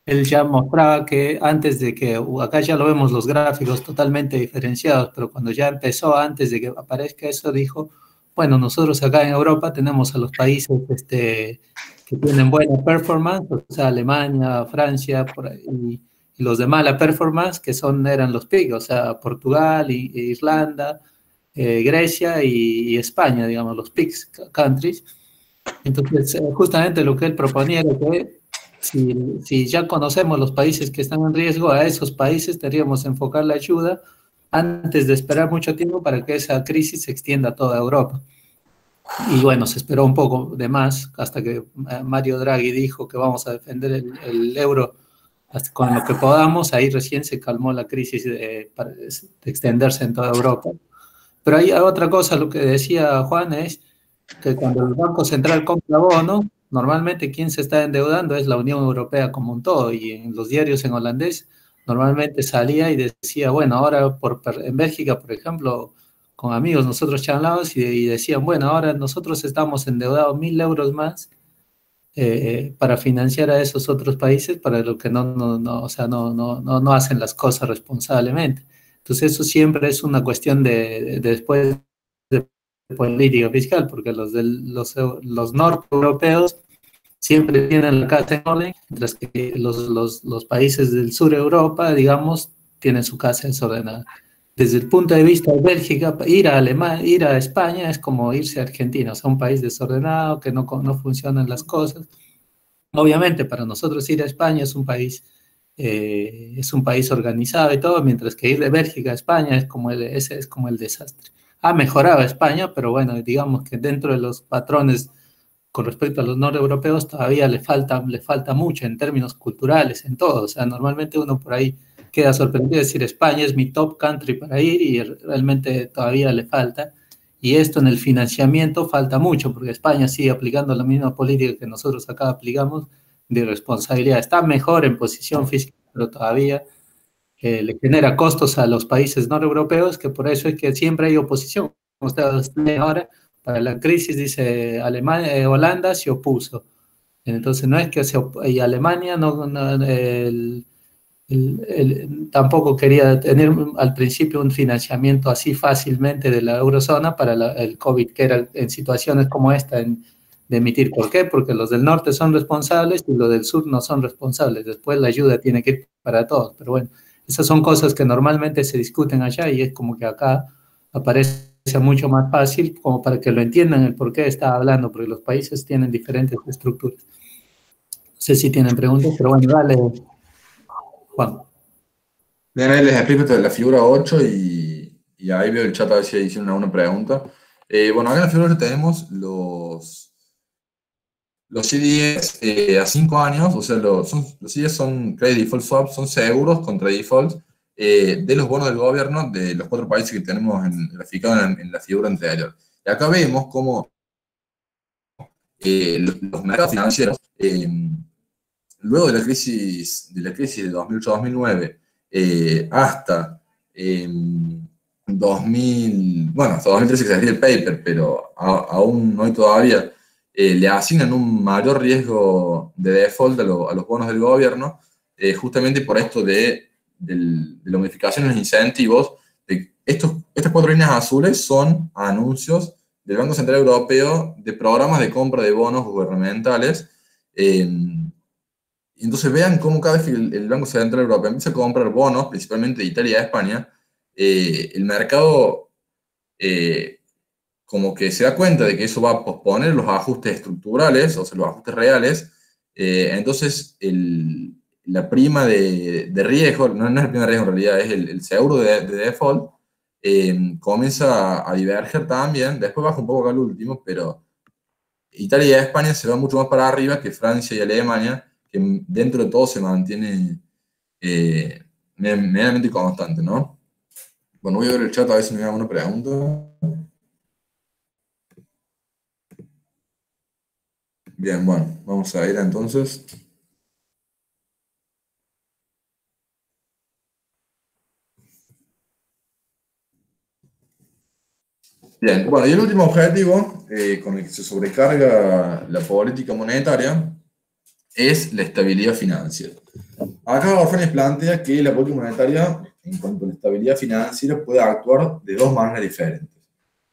A: él ya mostraba que antes de que, acá ya lo vemos los gráficos totalmente diferenciados, pero cuando ya empezó, antes de que aparezca eso, dijo, bueno, nosotros acá en Europa tenemos a los países que tienen buena performance, o sea, Alemania, Francia, por ahí, y los de mala performance, que eran los PIG, o sea, Portugal, Irlanda, Grecia y España, digamos, los PIGS countries. Entonces, justamente lo que él proponía era que si ya conocemos los países que están en riesgo, a esos países deberíamos enfocar la ayuda antes de esperar mucho tiempo para que esa crisis se extienda a toda Europa. Y bueno, se esperó un poco de más hasta que Mario Draghi dijo que vamos a defender el euro hasta con lo que podamos. Ahí recién se calmó la crisis de extenderse en toda Europa. Pero hay otra cosa, lo que decía Juan, es que cuando el Banco Central compra bonos, normalmente quien se está endeudando es la Unión Europea como un todo, y en los diarios en holandés normalmente salía y decía, bueno, ahora en Bélgica, por ejemplo, con amigos nosotros charlábamos y decían, bueno, ahora nosotros estamos endeudados 1.000 euros más para financiar a esos otros países para lo que o sea, no hacen las cosas responsablemente. Entonces eso siempre es una cuestión de después de política fiscal, porque los norte-europeos siempre tienen la casa en orden, mientras que los países del sur de Europa, digamos, tienen su casa desordenada. Desde el punto de vista de Bélgica, ir a Alemania, ir a España es como irse a Argentina, o sea, un país desordenado, que no funcionan las cosas. Obviamente, para nosotros ir a España es un país organizado y todo, mientras que ir de Bélgica a España ese es como el desastre. Ha mejorado España, pero bueno, digamos que dentro de los patrones con respecto a los noreuropeos todavía le falta mucho en términos culturales, en todo. O sea, normalmente uno por ahí queda sorprendido de decir España es mi top country para ir y realmente todavía le falta. Y esto en el financiamiento falta mucho, porque España sigue aplicando la misma política que nosotros acá aplicamos de responsabilidad. Está mejor en posición fiscal, pero todavía le genera costos a los países no europeos, que por eso es que siempre hay oposición. Como ustedes ven ahora, para la crisis, dice Alemania, Holanda se opuso. Entonces no es que y Alemania tampoco quería tener al principio un financiamiento así fácilmente de la eurozona para el COVID, que era en situaciones como esta de emitir. ¿Por qué? Porque los del norte son responsables y los del sur no son responsables. Después la ayuda tiene que ir para todos. Pero bueno, esas son cosas que normalmente se discuten allá y es como que acá aparece mucho más fácil como para que lo entiendan el por qué está hablando, porque los países tienen diferentes estructuras. No sé si tienen preguntas, pero bueno, dale, Juan.
B: Bien, ahí les explico la figura 8 y ahí veo el chat a ver si hicieron alguna pregunta. Bueno, acá en la figura 8 tenemos los CDS a 5 años, o sea, los CDS son credit default swaps, son seguros contra default de los bonos del gobierno de los 4 países que tenemos graficados en la figura anterior. Y acá vemos cómo los mercados financieros, luego de la crisis de 2008-2009 hasta 2000, hasta 2013 que se el paper, pero aún hoy todavía le asignan un mayor riesgo de default a los bonos del gobierno, justamente por esto de la modificación en los incentivos. Estas 4 líneas azules son anuncios del Banco Central Europeo de programas de compra de bonos gubernamentales. Entonces vean cómo cada vez que el Banco Central Europeo empieza a comprar bonos, principalmente de Italia y de España, el mercado como que se da cuenta de que eso va a posponer los ajustes estructurales, o sea, los ajustes reales. Entonces la prima de riesgo, no es la prima de riesgo en realidad, es el seguro de default, comienza a diverger también. Después baja un poco acá el último, pero Italia y España se van mucho más para arriba que Francia y Alemania, que dentro de todo se mantiene medianamente constante, ¿no? Bueno, voy a ver el chat a ver si me da alguna pregunta. Bien, bueno, vamos a ir entonces. Bien, bueno, y el último objetivo con el que se sobrecarga la política monetaria es la estabilidad financiera. Acá Orfanes plantea que la política monetaria, en cuanto a la estabilidad financiera, puede actuar de dos maneras diferentes.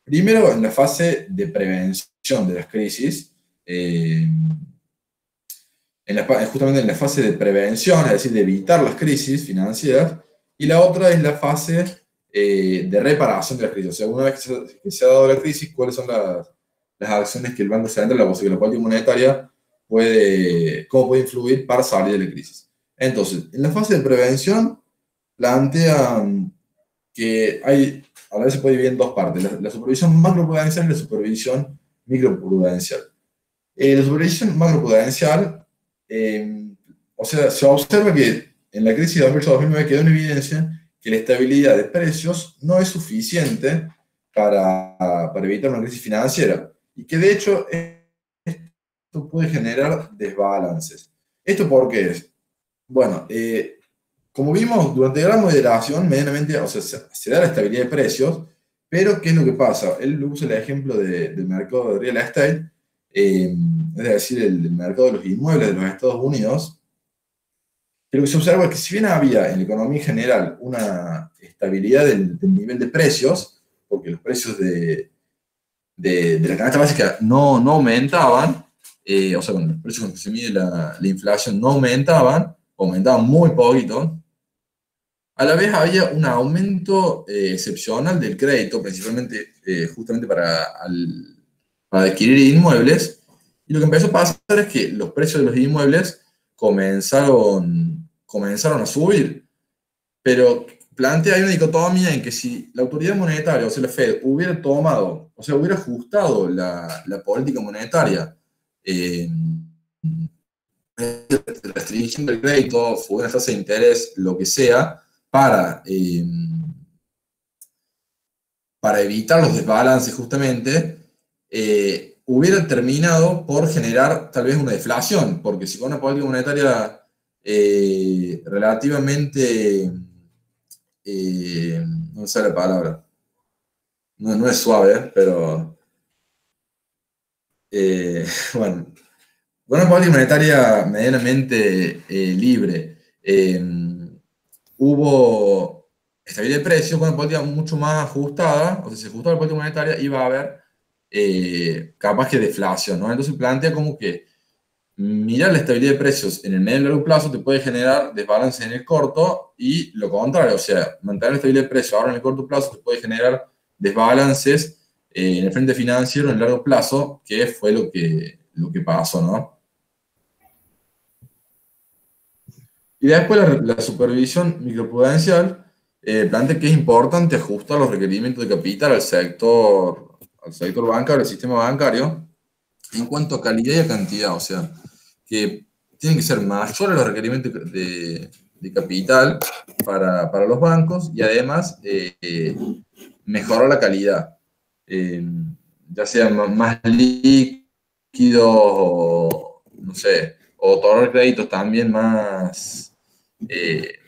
B: Primero, en la fase de prevención de las crisis, justamente en la fase de prevención, es decir, de evitar las crisis financieras, y la otra es la fase de reparación de las crisis. O sea, una vez que se ha dado la crisis, ¿cuáles son las acciones que el Banco Central, la política monetaria, cómo puede influir para salir de la crisis? Entonces, en la fase de prevención, plantea que a veces se puede dividir en dos partes, la supervisión macroprudencial y la supervisión microprudencial. La supervisión macroprudencial, o sea, se observa que en la crisis de 2008-2009 quedó en evidencia que la estabilidad de precios no es suficiente para evitar una crisis financiera y que de hecho esto puede generar desbalances. ¿Esto por qué es? Bueno, como vimos, durante la gran moderación, medianamente, o sea, se da la estabilidad de precios, pero ¿qué es lo que pasa? Él usa el ejemplo del mercado de real estate, es decir, el mercado de los inmuebles de los Estados Unidos, que lo que se observa es que si bien había en la economía en general una estabilidad del nivel de precios, porque los precios de la canasta básica no aumentaban, o sea, bueno, los precios con los que se mide la inflación no aumentaban muy poquito. A la vez había un aumento excepcional del crédito, principalmente justamente para adquirir inmuebles. Y lo que empezó a pasar es que los precios de los inmuebles comenzaron a subir. Pero hay una dicotomía en que si la autoridad monetaria, o sea, la Fed, hubiera tomado, o sea, hubiera ajustado la política monetaria, restricción del crédito, una tasa de interés, lo que sea, para evitar los desbalances justamente, hubiera terminado por generar tal vez una deflación, porque si con una política monetaria relativamente, no sé la palabra, no es suave, pero bueno, con una política monetaria medianamente libre, hubo estabilidad de precios, con una política mucho más ajustada, o sea, si se ajustaba la política monetaria, iba a haber capaz que deflación, ¿no? Entonces plantea como que mirar la estabilidad de precios en el medio y largo plazo te puede generar desbalance en el corto y lo contrario, o sea, mantener la estabilidad de precios ahora en el corto plazo te puede generar desbalances en el frente financiero en el largo plazo, que fue lo que pasó, ¿no? Y después la supervisión microprudencial plantea que es importante ajustar los requerimientos de capital al sector bancario, al sistema bancario, en cuanto a calidad y a cantidad, o sea, que tienen que ser mayores los requerimientos de capital para los bancos y además mejorar la calidad, ya sea más líquidos o, no sé, o otorgar créditos también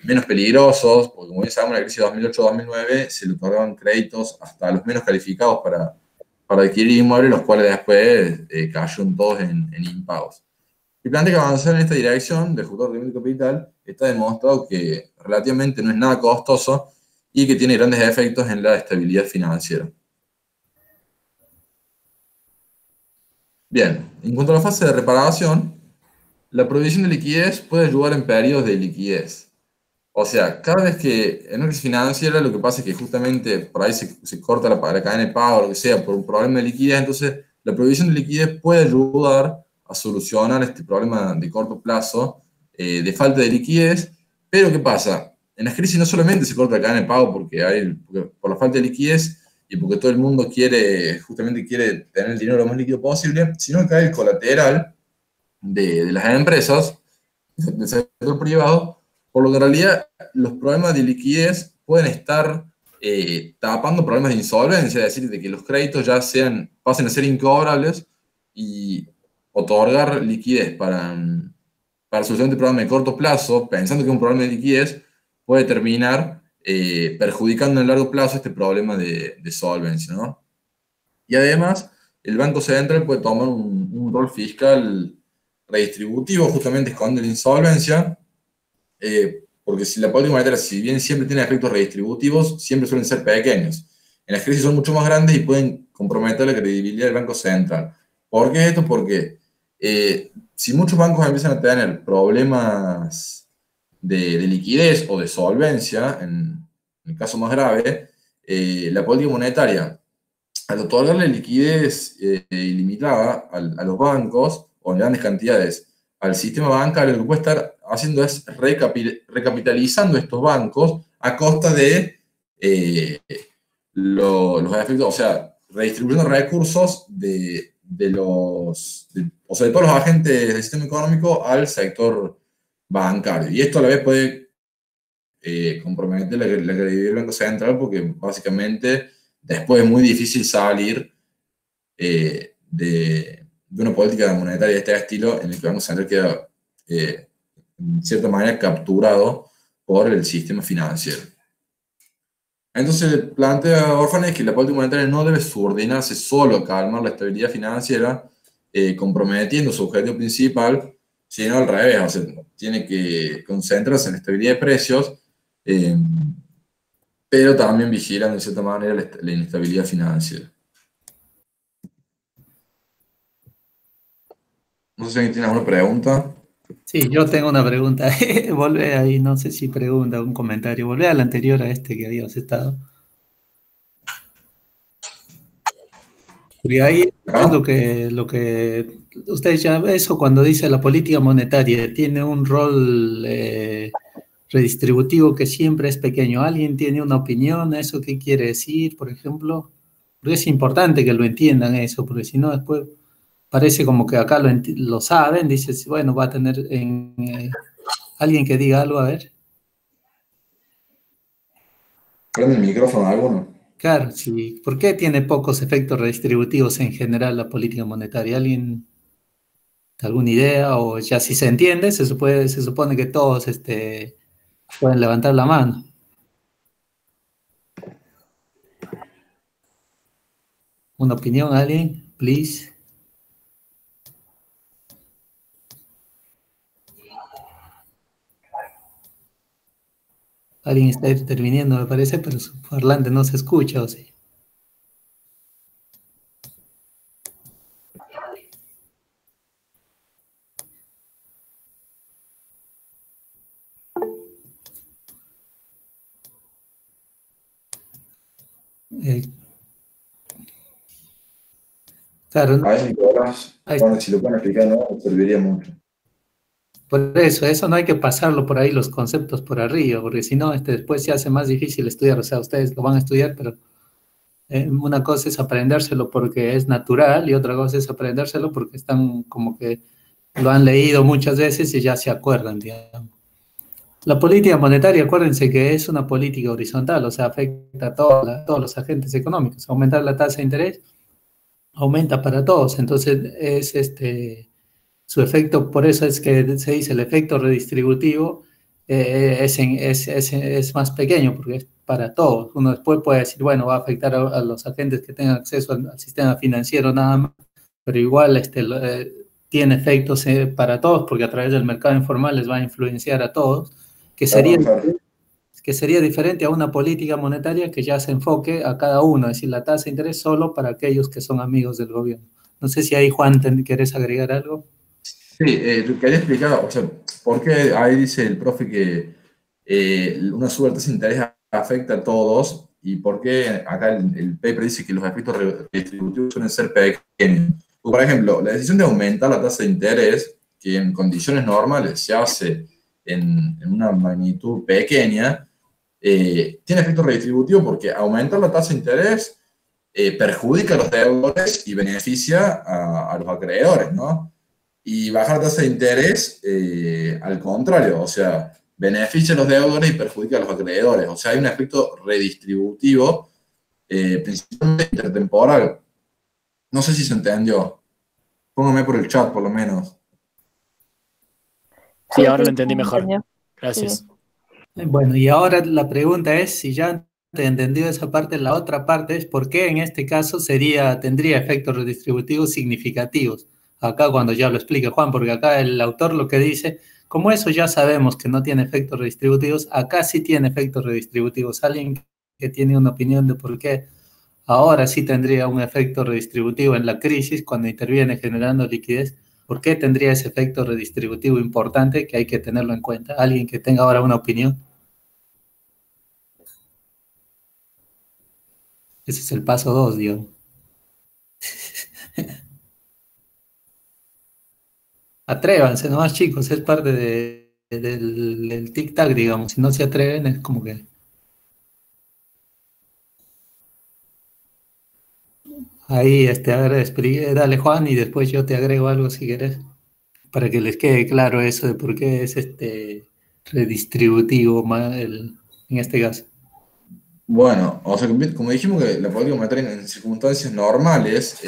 B: menos peligrosos, porque como ya sabemos, en la crisis de 2008-2009 se le otorgaban créditos hasta a los menos calificados para adquirir inmuebles, los cuales después cayeron todos en impagos. Y plantea que avanzar en esta dirección de ajustar el capital está demostrado que relativamente no es nada costoso y que tiene grandes efectos en la estabilidad financiera. Bien, en cuanto a la fase de reparación, la provisión de liquidez puede ayudar en periodos de liquidez. O sea, cada vez que en una crisis financiera lo que pasa es que justamente por ahí se corta la cadena de pago o lo que sea por un problema de liquidez, entonces la provisión de liquidez puede ayudar a solucionar este problema de corto plazo de falta de liquidez. Pero ¿qué pasa? En las crisis no solamente se corta la cadena de pago porque por la falta de liquidez y porque todo el mundo justamente quiere tener el dinero lo más líquido posible, sino que hay el colateral de las empresas del sector privado, por lo que en realidad los problemas de liquidez pueden estar tapando problemas de insolvencia, es decir, de que los créditos ya pasen a ser incobrables y otorgar liquidez para solución de problemas de corto plazo, pensando que un problema de liquidez puede terminar perjudicando en el largo plazo este problema de solvencia, ¿no? Y además, el Banco Central puede tomar un rol fiscal redistributivo, justamente esconde la insolvencia, porque si la política monetaria, si bien siempre tiene efectos redistributivos, siempre suelen ser pequeños. En las crisis son mucho más grandes y pueden comprometer la credibilidad del Banco Central. ¿Por qué esto? Porque si muchos bancos empiezan a tener problemas de liquidez o de solvencia, en el caso más grave, la política monetaria, al otorgarle liquidez ilimitada a los bancos o en grandes cantidades al sistema bancario, lo que puede estar haciendo es recapitalizando estos bancos a costa de los efectos, o sea, redistribuyendo recursos o sea, de todos los agentes del sistema económico al sector bancario. Y esto a la vez puede comprometer la credibilidad del Banco Central porque básicamente después es muy difícil salir de una política monetaria de este estilo en el que el Banco Central queda, en cierta manera, capturado por el sistema financiero. Entonces, plantea Orfanes que la política monetaria no debe subordinarse solo a calmar la estabilidad financiera, comprometiendo su objetivo principal, sino al revés, o sea, tiene que concentrarse en la estabilidad de precios, pero también vigilando, de cierta manera, la inestabilidad financiera. No sé si alguien tiene alguna pregunta.
A: Sí, yo tengo una pregunta. Volvé ahí, no sé si pregunta, un comentario. Volvé al anterior a este que habíamos estado. Porque ahí es
B: ¿Ah?
A: lo que ustedes ya eso cuando dice la política monetaria tiene un rol redistributivo que siempre es pequeño. ¿Alguien tiene una opinión? ¿Eso qué quiere decir, por ejemplo? Porque es importante que lo entiendan eso, porque si no después parece como que acá lo saben, dices, bueno, va a tener alguien que diga algo, a ver.
B: Prende el micrófono a alguno.
A: Claro, sí. ¿Por qué tiene pocos efectos redistributivos en general la política monetaria? ¿Alguien alguna idea? O ya si se entiende, se supone que todos pueden levantar la mano. ¿Una opinión, alguien? Please. Alguien está interviniendo, me parece, pero su parlante no se escucha, ¿o sí? Eh, claro, no,
B: Ahí, Nicolás,
A: ahí está.
B: bueno, si lo pueden explicar, ¿no? Serviría mucho.
A: Por eso no hay que pasarlo por ahí los conceptos por arriba, porque si no, después se hace más difícil estudiar. O sea, ustedes lo van a estudiar, pero una cosa es aprendérselo porque es natural y otra cosa es aprendérselo porque están como que lo han leído muchas veces y ya se acuerdan, digamos. La política monetaria, acuérdense que es una política horizontal, o sea, afecta a todos los agentes económicos. Aumentar la tasa de interés aumenta para todos, entonces es su efecto, por eso es que se dice el efecto redistributivo es más pequeño porque es para todos. Uno después puede decir, bueno, va a afectar a los agentes que tengan acceso al sistema financiero nada más, pero igual tiene efectos para todos porque a través del mercado informal les va a influenciar a todos, que sería,
B: Claro, claro.
A: que sería diferente a una política monetaria que ya se enfoque a cada uno, es decir, la tasa de interés solo para aquellos que son amigos del gobierno. No sé si ahí, Juan, ¿querés agregar algo?
B: Sí, quería explicar, o sea, por qué ahí dice el profe que una suba tasa de interés afecta a todos y por qué acá el paper dice que los efectos redistributivos suelen ser pequeños. Por ejemplo, la decisión de aumentar la tasa de interés, que en condiciones normales se hace en una magnitud pequeña, tiene efecto redistributivo porque aumentar la tasa de interés perjudica a los deudores y beneficia a los acreedores, ¿no? Y bajar la tasa de interés, al contrario, o sea, beneficia a los deudores y perjudica a los acreedores. O sea, hay un efecto redistributivo, principalmente intertemporal. No sé si se entendió. Póngame por el chat, por lo menos.
C: Sí,
D: Sí,
C: ahora
D: sí,
C: lo entendí
D: me
C: mejor.
D: entendió.
C: Gracias.
A: Bueno, y ahora la pregunta es, si ya te he entendido esa parte, la otra parte es por qué en este caso tendría efectos redistributivos significativos. Acá cuando ya lo explique Juan, porque acá el autor lo que dice, como eso ya sabemos que no tiene efectos redistributivos, acá sí tiene efectos redistributivos. Alguien que tiene una opinión de por qué ahora sí tendría un efecto redistributivo en la crisis cuando interviene generando liquidez. ¿Por qué tendría ese efecto redistributivo importante que hay que tenerlo en cuenta? Alguien que tenga ahora una opinión. Ese es el paso 2, digamos. Atrévanse nomás, chicos, es parte del tic-tac, digamos. Si no se atreven, es como que... Ahí, a ver, dale Juan y después yo te agrego algo si quieres, para que les quede claro eso de por qué es redistributivo en este caso.
B: Bueno, o sea, como dijimos que la política monetaria en circunstancias normales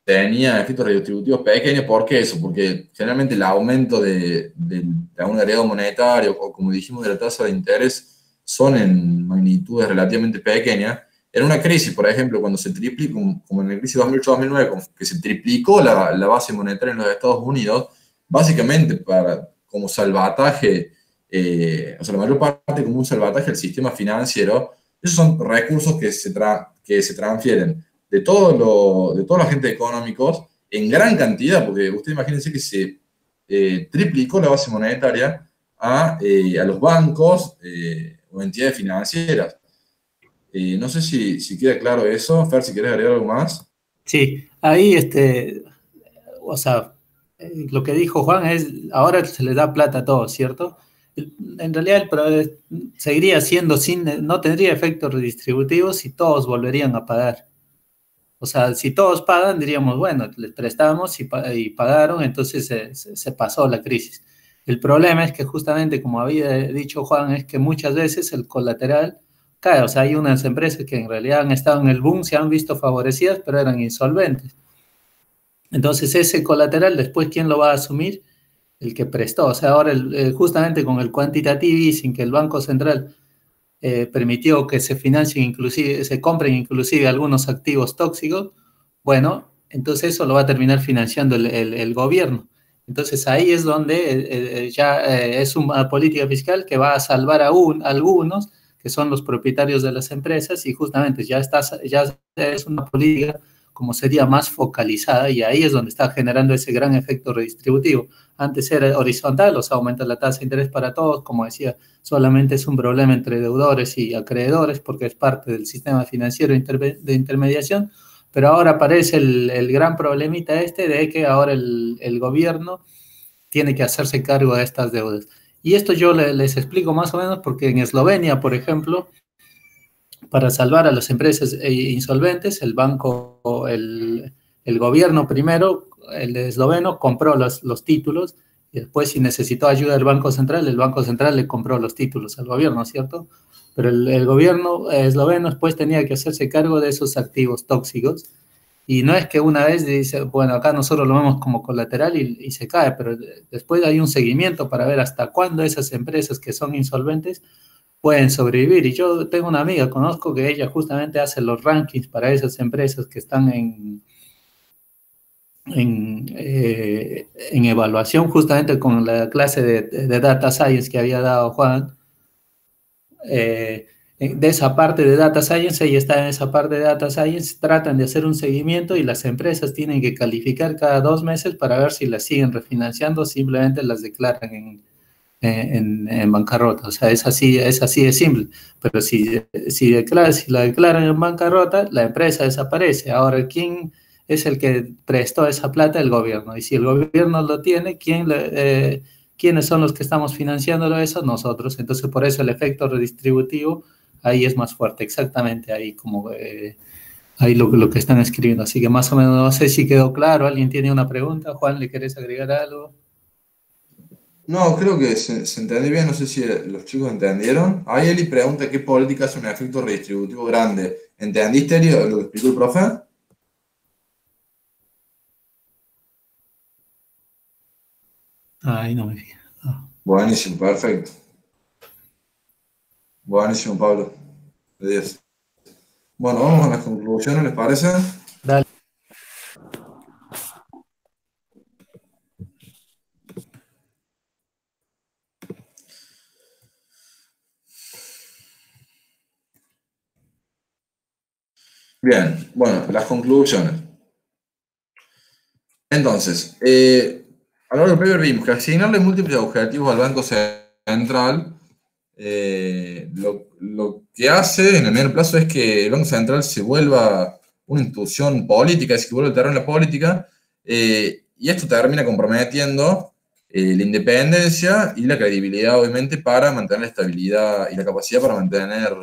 B: tenía efectos redistributivos pequeños. ¿Por qué eso? Porque generalmente el aumento de un agregado monetario, o como dijimos, de la tasa de interés, son en magnitudes relativamente pequeñas. En una crisis, por ejemplo, cuando se triplicó, como en la crisis 2008-2009, que se triplicó la base monetaria en los Estados Unidos, básicamente como salvataje, o sea, la mayor parte como un salvataje al sistema financiero. Esos son recursos que se transfieren de todos los agentes económicos en gran cantidad, porque ustedes imagínense que se triplicó la base monetaria a los bancos o entidades financieras. No sé si queda claro eso. Fer, si quieres agregar algo más.
A: Sí, ahí, o sea, lo que dijo Juan es, ahora se les da plata a todos, ¿cierto? En realidad seguiría siendo no tendría efectos redistributivos si todos volverían a pagar. O sea, si todos pagan, diríamos, bueno, les prestamos y pagaron, entonces se pasó la crisis. El problema es que justamente, como había dicho Juan, es que muchas veces el colateral cae. O sea, hay unas empresas que en realidad han estado en el boom, se han visto favorecidas, pero eran insolventes. Entonces, ese colateral, después, ¿quién lo va a asumir? El que prestó. O sea, ahora justamente con el quantitative easing, que el Banco Central permitió que se financien inclusive, se compren inclusive algunos activos tóxicos, bueno, entonces eso lo va a terminar financiando el gobierno. Entonces ahí es donde ya es una política fiscal que va a salvar a algunos, que son los propietarios de las empresas, y justamente ya es una política como sería más focalizada, y ahí es donde está generando ese gran efecto redistributivo. Antes era horizontal, o sea, aumenta la tasa de interés para todos, como decía, solamente es un problema entre deudores y acreedores porque es parte del sistema financiero de intermediación, pero ahora aparece el gran problemita de que ahora el gobierno tiene que hacerse cargo de estas deudas. Y esto yo les explico más o menos porque en Eslovenia, por ejemplo, para salvar a las empresas insolventes, el gobierno primero, el de esloveno, compró los títulos y después, si necesitó ayuda del Banco Central, el Banco Central le compró los títulos al gobierno, ¿cierto? Pero el gobierno esloveno después tenía que hacerse cargo de esos activos tóxicos. Y no es que una vez dice, bueno, acá nosotros lo vemos como colateral y se cae, pero después hay un seguimiento para ver hasta cuándo esas empresas que son insolventes pueden sobrevivir. Y yo tengo una amiga, conozco que ella justamente hace los rankings para esas empresas que están en evaluación, justamente con la clase de Data Science que había dado Juan. De esa parte de Data Science, ella está en esa parte de Data Science, tratan de hacer un seguimiento y las empresas tienen que calificar cada 2 meses para ver si las siguen refinanciando o simplemente las declaran en bancarrota. O sea, es así de simple. Pero si la declaran en bancarrota, la empresa desaparece. Ahora, ¿quién es el que prestó esa plata? El gobierno. Y si el gobierno lo tiene, ¿quiénes son los que estamos financiándolo eso? Nosotros. Entonces, por eso el efecto redistributivo ahí es más fuerte. Exactamente ahí como ahí lo que están escribiendo. Así que más o menos no sé si quedó claro. ¿Alguien tiene una pregunta? Juan, ¿le querés agregar algo?
B: No, creo que se entendió bien, no sé si los chicos entendieron. Ahí Eli pregunta qué política hace un efecto redistributivo grande. ¿Entendiste, Eli, lo que explicó el profe?
A: Ahí no me fijo. Ah,
B: Buenísimo, perfecto. Buenísimo, Pablo. De 10. Bueno, vamos a las conclusiones, ¿les parece?
A: dale.
B: Bien, bueno, las conclusiones. Entonces, a lo largo del paper vimos que asignarle múltiples objetivos al Banco Central lo que hace en el medio plazo es que el Banco Central se vuelva una institución política, es decir, que vuelve al terreno de la política, y esto termina comprometiendo la independencia y la credibilidad, obviamente, para mantener la estabilidad y la capacidad para mantener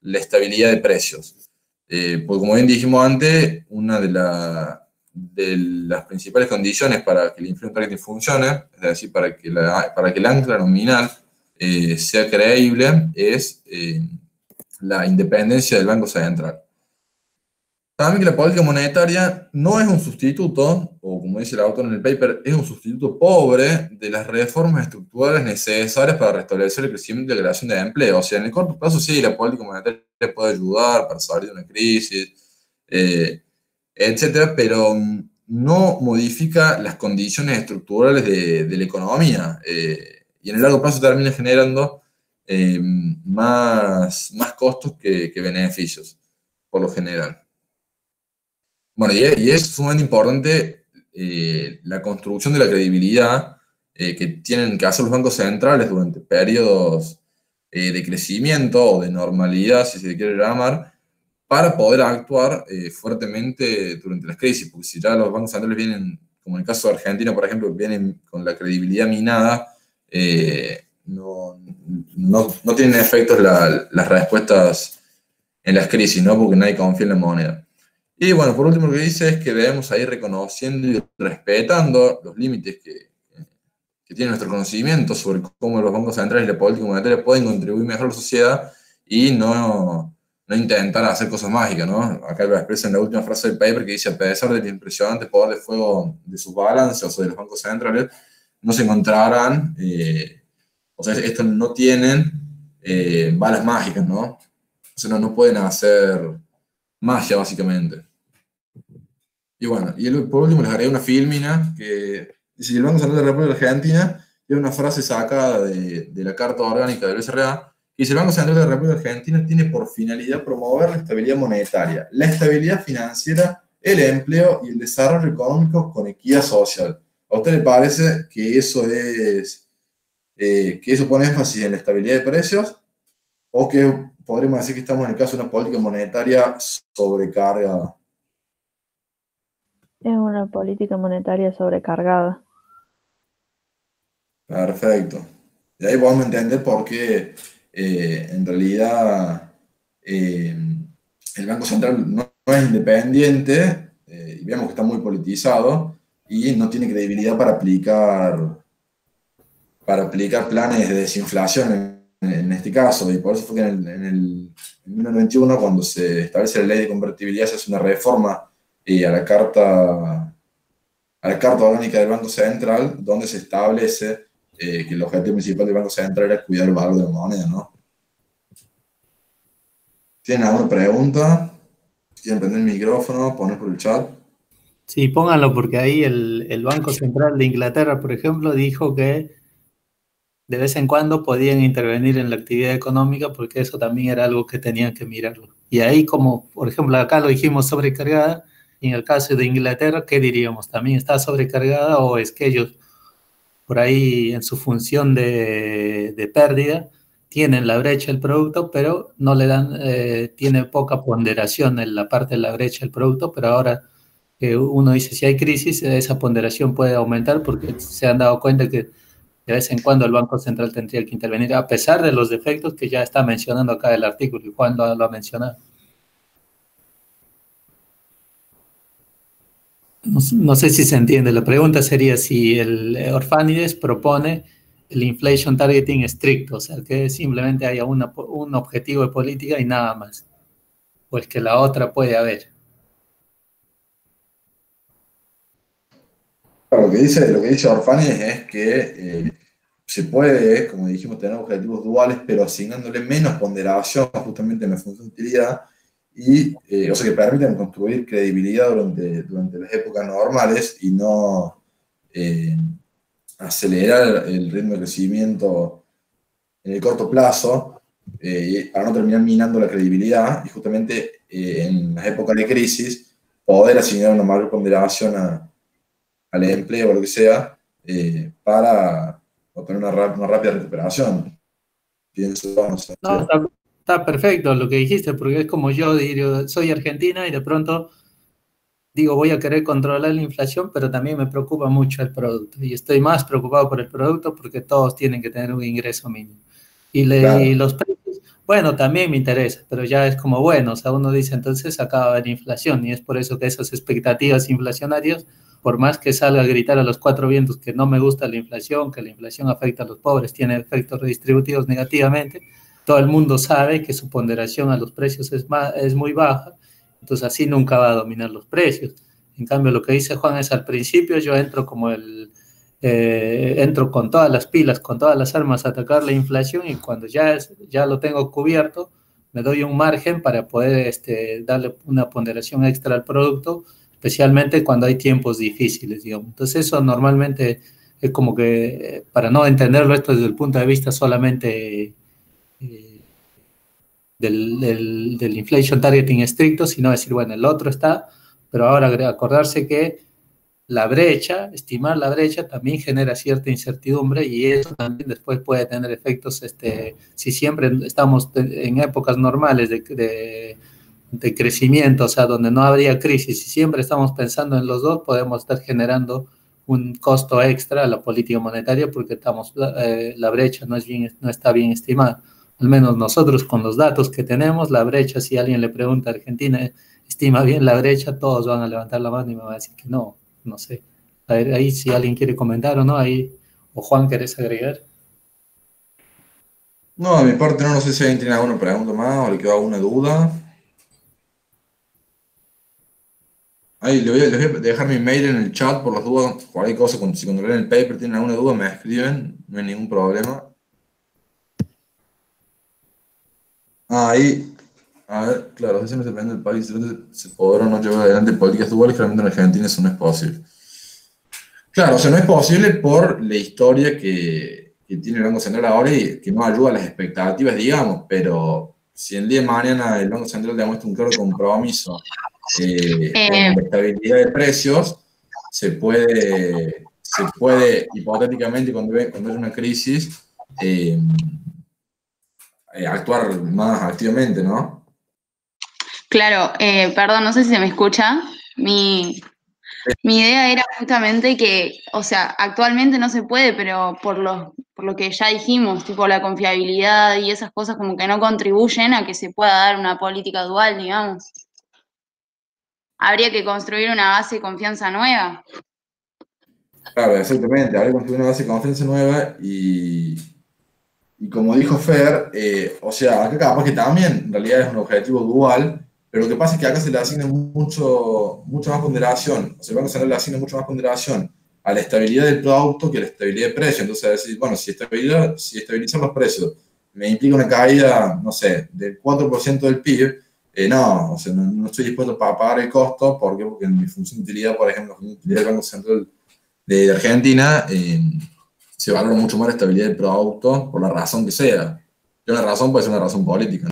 B: la estabilidad de precios. Porque como bien dijimos antes, una de las principales condiciones para que el inflation targeting funcione, es decir, para que el ancla nominal sea creíble, es la independencia del Banco Central. También que la política monetaria no es un sustituto, o como dice el autor en el paper, es un sustituto pobre de las reformas estructurales necesarias para restablecer el crecimiento y la creación de empleo. O sea, en el corto plazo sí, la política monetaria puede ayudar para salir de una crisis, eh, etcétera, pero no modifica las condiciones estructurales de la economía, y en el largo plazo termina generando más costos que beneficios, por lo general. Bueno, y es sumamente importante la construcción de la credibilidad que tienen que hacer los bancos centrales durante periodos de crecimiento o de normalidad, si se quiere llamar, para poder actuar fuertemente durante las crisis, porque si ya los bancos centrales vienen, como en el caso de Argentina, por ejemplo, vienen con la credibilidad minada, no tienen efectos las respuestas en las crisis, ¿no? Porque nadie confía en la moneda. Y bueno, por último lo que dice es que debemos ir reconociendo y respetando los límites que tiene nuestro conocimiento sobre cómo los bancos centrales y la política monetaria pueden contribuir mejor a la sociedad y no intentar hacer cosas mágicas, ¿no? Acá lo expresa en la última frase del paper que dice, a pesar del impresionante poder de fuego de sus balances o de los bancos centrales, no se encontrarán, o sea, estos no tienen balas mágicas, ¿no? O sea, no pueden hacer magia, básicamente. Y bueno, por último les haré una filmina que dice que el Banco Central de la República Argentina tiene una frase sacada de la Carta Orgánica del BCRA, que dice: el Banco Central de la República Argentina tiene por finalidad promover la estabilidad monetaria, la estabilidad financiera, el empleo y el desarrollo económico con equidad social. ¿A usted le parece que eso que eso pone énfasis en la estabilidad de precios? ¿O que podríamos decir que estamos en el caso de una política monetaria sobrecargada?
C: Es una política monetaria sobrecargada.
B: Perfecto. Y ahí podemos entender por qué en realidad el Banco Central no es independiente, y vemos que está muy politizado y no tiene credibilidad para aplicar planes de desinflación en este caso. Y por eso fue que en 1991, cuando se establece la ley de convertibilidad, se hace una reforma a la Carta Orgánica del Banco Central, donde se establece que el objetivo principal del Banco Central era cuidar el valor de la moneda, ¿no? ¿Tienen alguna pregunta? ¿Quieren prender el micrófono? ¿Poner por el chat?
A: Sí, pónganlo porque ahí el Banco Central de Inglaterra, por ejemplo, dijo que de vez en cuando podían intervenir en la actividad económica porque eso también era algo que tenían que mirarlo. Y ahí, como por ejemplo acá lo dijimos sobrecargada, y en el caso de Inglaterra, ¿qué diríamos? ¿También está sobrecargada o es que ellos por ahí en su función de pérdida tienen la brecha del producto, pero no le dan, tiene poca ponderación en la parte de la brecha del producto, pero ahora que uno dice si hay crisis, esa ponderación puede aumentar porque se han dado cuenta que de vez en cuando el Banco Central tendría que intervenir, a pesar de los defectos que ya está mencionando acá el artículo, y Juan lo ha mencionado. No sé si se entiende. La pregunta sería si el Orfanides propone el inflation targeting estricto, o sea, que simplemente haya un objetivo de política y nada más, pues que la otra puede haber.
B: Lo que dice Orfanides es que se puede, como dijimos, tener objetivos duales, pero asignándole menos ponderación justamente en la función de utilidad, y, o sea, que permiten construir credibilidad durante las épocas normales y no acelerar el ritmo de crecimiento en el corto plazo, para no terminar minando la credibilidad, y justamente en las épocas de crisis poder asignar una mayor ponderación al empleo o lo que sea, para obtener una rápida recuperación. Pienso, no sé.
A: No, está perfecto lo que dijiste, porque es como yo digo, soy argentina y de pronto digo, voy a querer controlar la inflación, pero también me preocupa mucho el producto. Y estoy más preocupado por el producto porque todos tienen que tener un ingreso mínimo. Y
B: Claro,
A: los precios, bueno, también me interesa, pero ya es como, bueno, o sea, uno dice, entonces acaba de haber inflación. Y es por eso que esas expectativas inflacionarias, por más que salga a gritar a los cuatro vientos que no me gusta la inflación, que la inflación afecta a los pobres, tiene efectos redistributivos negativamente, todo el mundo sabe que su ponderación a los precios es muy baja, entonces así nunca va a dominar los precios. En cambio, lo que dice Juan es al principio yo entro como entro con todas las pilas, con todas las armas a atacar la inflación, y cuando ya lo tengo cubierto, me doy un margen para poder darle una ponderación extra al producto, especialmente cuando hay tiempos difíciles, digamos. Entonces eso normalmente es como que, para no entenderlo esto desde el punto de vista solamente eh, del inflation targeting estricto, sino decir, bueno, el otro está, pero ahora acordarse que la brecha, estimar la brecha también genera cierta incertidumbre, y eso también después puede tener efectos, si siempre estamos en épocas normales de crecimiento, o sea, donde no habría crisis, y siempre estamos pensando en los dos, podemos estar generando un costo extra a la política monetaria porque la brecha no está bien estimada. Al menos nosotros con los datos que tenemos, la brecha, si alguien le pregunta a Argentina, ¿estima bien la brecha? Todos van a levantar la mano y me van a decir que no, no sé. A ver, ahí si alguien quiere comentar o no, ahí, o Juan, ¿querés agregar?
B: no, de mi parte no, no sé si alguien tiene alguna pregunta más o le quedó alguna duda. Ahí les voy a dejar mi mail en el chat por las dudas, cualquier cosa, si cuando leen el paper tienen alguna duda me escriben, no hay ningún problema. Ahí, a ver, claro, eso no depende del país, se podrán no llevar adelante políticas duales, realmente en Argentina eso no es posible. Claro, o sea, no es posible por la historia que tiene el Banco Central ahora y que no ayuda a las expectativas, digamos, pero si el día de mañana el Banco Central demuestra un claro compromiso con la estabilidad de precios, se puede hipotéticamente, cuando hay una crisis, actuar más activamente, ¿no?
D: Claro, perdón, no sé si se me escucha. Mi idea era justamente que, o sea, actualmente no se puede, pero por lo que ya dijimos, tipo la confiabilidad y esas cosas como que no contribuyen a que se pueda dar una política dual, digamos. Habría que construir una base de confianza nueva.
B: Claro, exactamente, ahora construir una base de confianza nueva y como dijo Fer, o sea, acá capaz que también en realidad es un objetivo dual, pero lo que pasa es que acá se le asigna mucho más ponderación, o sea, el Banco Central le asigna mucho más ponderación a la estabilidad del producto que a la estabilidad de precio. Entonces, decir, bueno, si estabilizar los precios me implica una caída, no sé, del 4% del PIB, no, o sea, no estoy dispuesto a pagar el costo, porque en mi función de utilidad, por ejemplo, la función de utilidad del Banco Central de Argentina, se valora mucho más la estabilidad del producto por la razón que sea. Y una razón puede ser una razón política.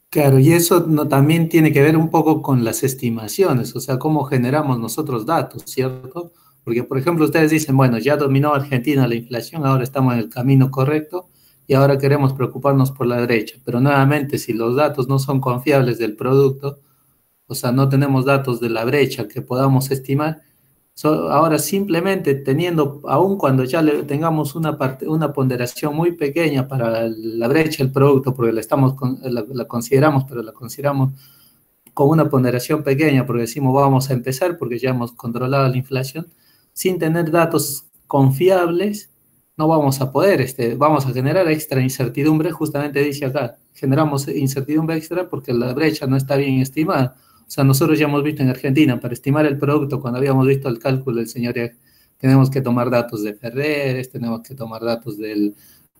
A: Claro, y eso también tiene que ver un poco con las estimaciones, o sea, cómo generamos nosotros datos, ¿cierto? Porque, por ejemplo, ustedes dicen, bueno, ya dominó Argentina la inflación, ahora estamos en el camino correcto y ahora queremos preocuparnos por la derecha. Pero nuevamente, si los datos no son confiables del producto, o sea, no tenemos datos de la brecha que podamos estimar, ahora simplemente teniendo, aun cuando ya tengamos una ponderación muy pequeña para la brecha del producto, porque la consideramos, pero la consideramos con una ponderación pequeña, porque decimos vamos a empezar porque ya hemos controlado la inflación, sin tener datos confiables, no vamos a poder, vamos a generar extra incertidumbre, justamente dice acá, generamos incertidumbre extra porque la brecha no está bien estimada. O sea, nosotros ya hemos visto en Argentina, para estimar el producto, cuando habíamos visto el cálculo del señor, tenemos que tomar datos de Ferrer, tenemos que tomar datos del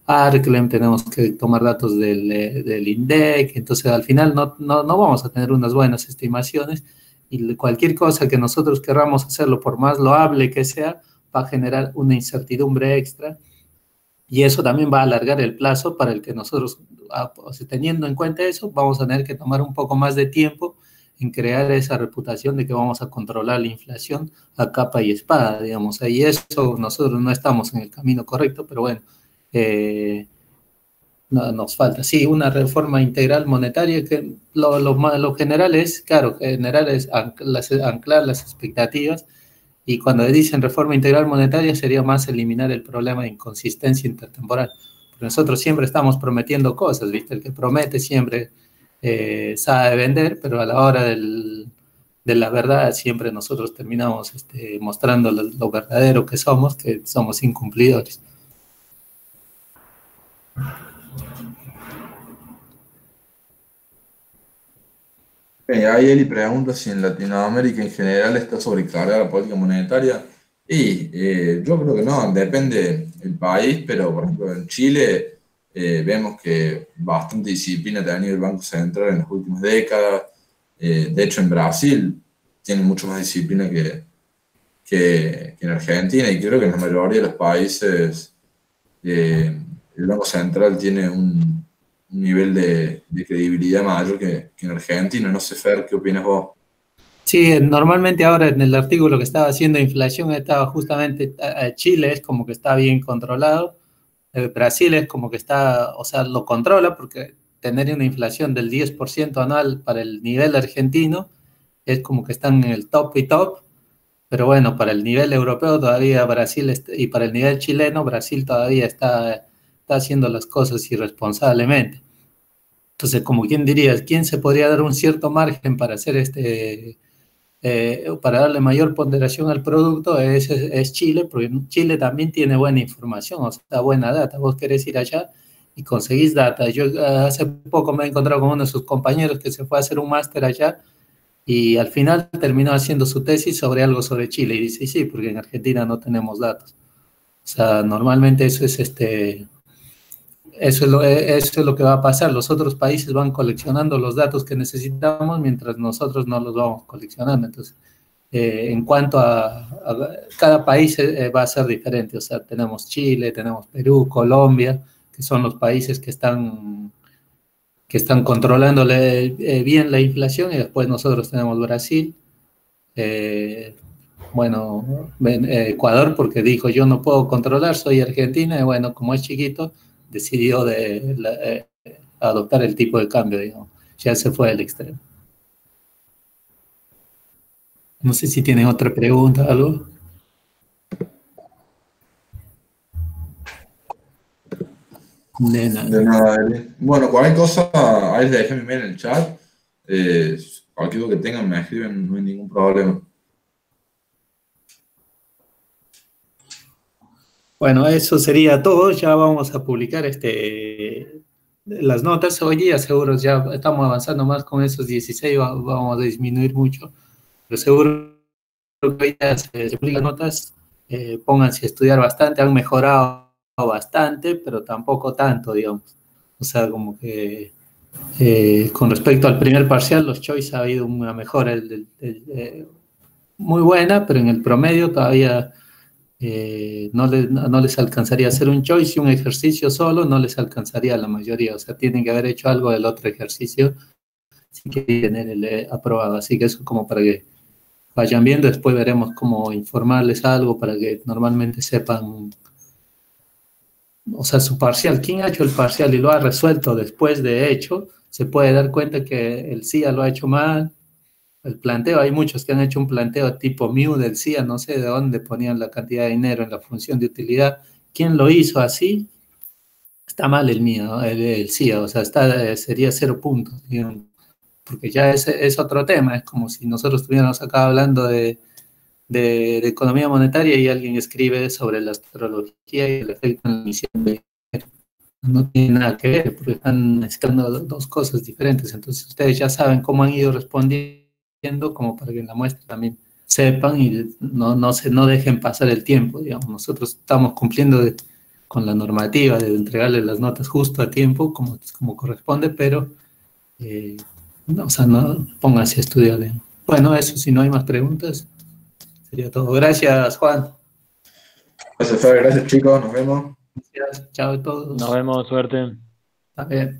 A: Arclem, tenemos que tomar datos del INDEC, entonces al final no vamos a tener unas buenas estimaciones y cualquier cosa que nosotros querramos hacerlo, por más loable que sea, va a generar una incertidumbre extra y eso también va a alargar el plazo para el que nosotros, teniendo en cuenta eso, vamos a tener que tomar un poco más de tiempo en crear esa reputación de que vamos a controlar la inflación a capa y espada, digamos. Y eso nosotros no estamos en el camino correcto, pero bueno, no, nos falta, sí, una reforma integral monetaria que lo general es, claro, general es anclar las expectativas y cuando dicen reforma integral monetaria sería más eliminar el problema de inconsistencia intertemporal. Porque nosotros siempre estamos prometiendo cosas, ¿viste? El que promete siempre sabe vender, pero a la hora de la verdad siempre nosotros terminamos mostrando lo verdadero que somos incumplidores.
B: Ahí Eli pregunta si en Latinoamérica en general está sobrecargada la política monetaria. Y yo creo que no, depende del país, pero por ejemplo en Chile vemos que bastante disciplina ha tenido el Banco Central en las últimas décadas. De hecho en Brasil tiene mucho más disciplina que en Argentina y creo que en la mayoría de los países el Banco Central tiene un nivel de credibilidad mayor que en Argentina. No sé, Fer, ¿qué opinas vos?
A: Sí, normalmente ahora en el artículo que estaba haciendo inflación estaba justamente Chile es como que está bien controlado, Brasil es como que está, o sea, lo controla porque tener una inflación del 10% anual para el nivel argentino es como que están en el top y top, pero bueno, para el nivel europeo todavía Brasil y para el nivel chileno Brasil todavía está haciendo las cosas irresponsablemente. Entonces, como quien diría, ¿quién se podría dar un cierto margen para hacer para darle mayor ponderación al producto? Es Chile, porque Chile también tiene buena información, o sea, buena data. Vos querés ir allá y conseguís data. Yo hace poco me he encontrado con uno de sus compañeros que se fue a hacer un máster allá y al final terminó haciendo su tesis sobre algo sobre Chile y dice, sí, porque en Argentina no tenemos datos. O sea, normalmente eso es eso es lo que va a pasar. Los otros países van coleccionando los datos que necesitamos mientras nosotros no los vamos coleccionando. Entonces, en cuanto a cada país va a ser diferente. O sea, tenemos Chile, tenemos Perú, Colombia, que son los países que están controlando bien la inflación y después nosotros tenemos Brasil. Bueno, Ecuador porque dijo yo no puedo controlar, soy Argentina y bueno, como es chiquito, decidió adoptar el tipo de cambio, digamos. Ya se fue al extremo. No sé si tienen otra pregunta o algo.
B: De nada, Eli. Bueno, cualquier cosa, ahí les dejé mi mail en el chat. Cualquier duda que tengan me escriben, no hay ningún problema.
A: Bueno, eso sería todo. Ya vamos a publicar las notas. Hoy día seguro ya estamos avanzando más con esos 16, vamos a disminuir mucho. Pero seguro que hoy ya se publican notas. Pónganse a estudiar bastante, han mejorado bastante, pero tampoco tanto, digamos. O sea, como que con respecto al primer parcial, los choice ha habido una mejora muy buena, pero en el promedio todavía no les alcanzaría hacer un choice y un ejercicio solo, no les alcanzaría a la mayoría. O sea, tienen que haber hecho algo del otro ejercicio si quieren tener el aprobado. Así que eso como para que vayan viendo, después veremos cómo informarles algo para que normalmente sepan, o sea, su parcial, quién ha hecho el parcial y lo ha resuelto después de hecho, se puede dar cuenta que el CIA lo ha hecho mal, el planteo, hay muchos que han hecho un planteo tipo MU del CIA, no sé de dónde ponían la cantidad de dinero en la función de utilidad, quién lo hizo así, está mal el mío, el CIA, o sea, sería 0 puntos, digamos. porque ya es otro tema, es como si nosotros estuviéramos acá hablando de economía monetaria y alguien escribe sobre la astrología y el efecto en la emisión de dinero. No tiene nada que ver, porque están mezclando dos cosas diferentes. Entonces ustedes ya saben cómo han ido respondiendo, como para que en la muestra también sepan y no dejen pasar el tiempo, digamos. Nosotros estamos cumpliendo con la normativa de entregarles las notas justo a tiempo, como corresponde, pero no, o sea, no pónganse a estudiar. Bueno, eso, si no hay más preguntas, sería todo. Gracias, Juan.
B: Gracias, Fer. Gracias, chicos. Nos vemos.
A: Gracias. Chao a todos.
E: Nos vemos, suerte.
A: A ver.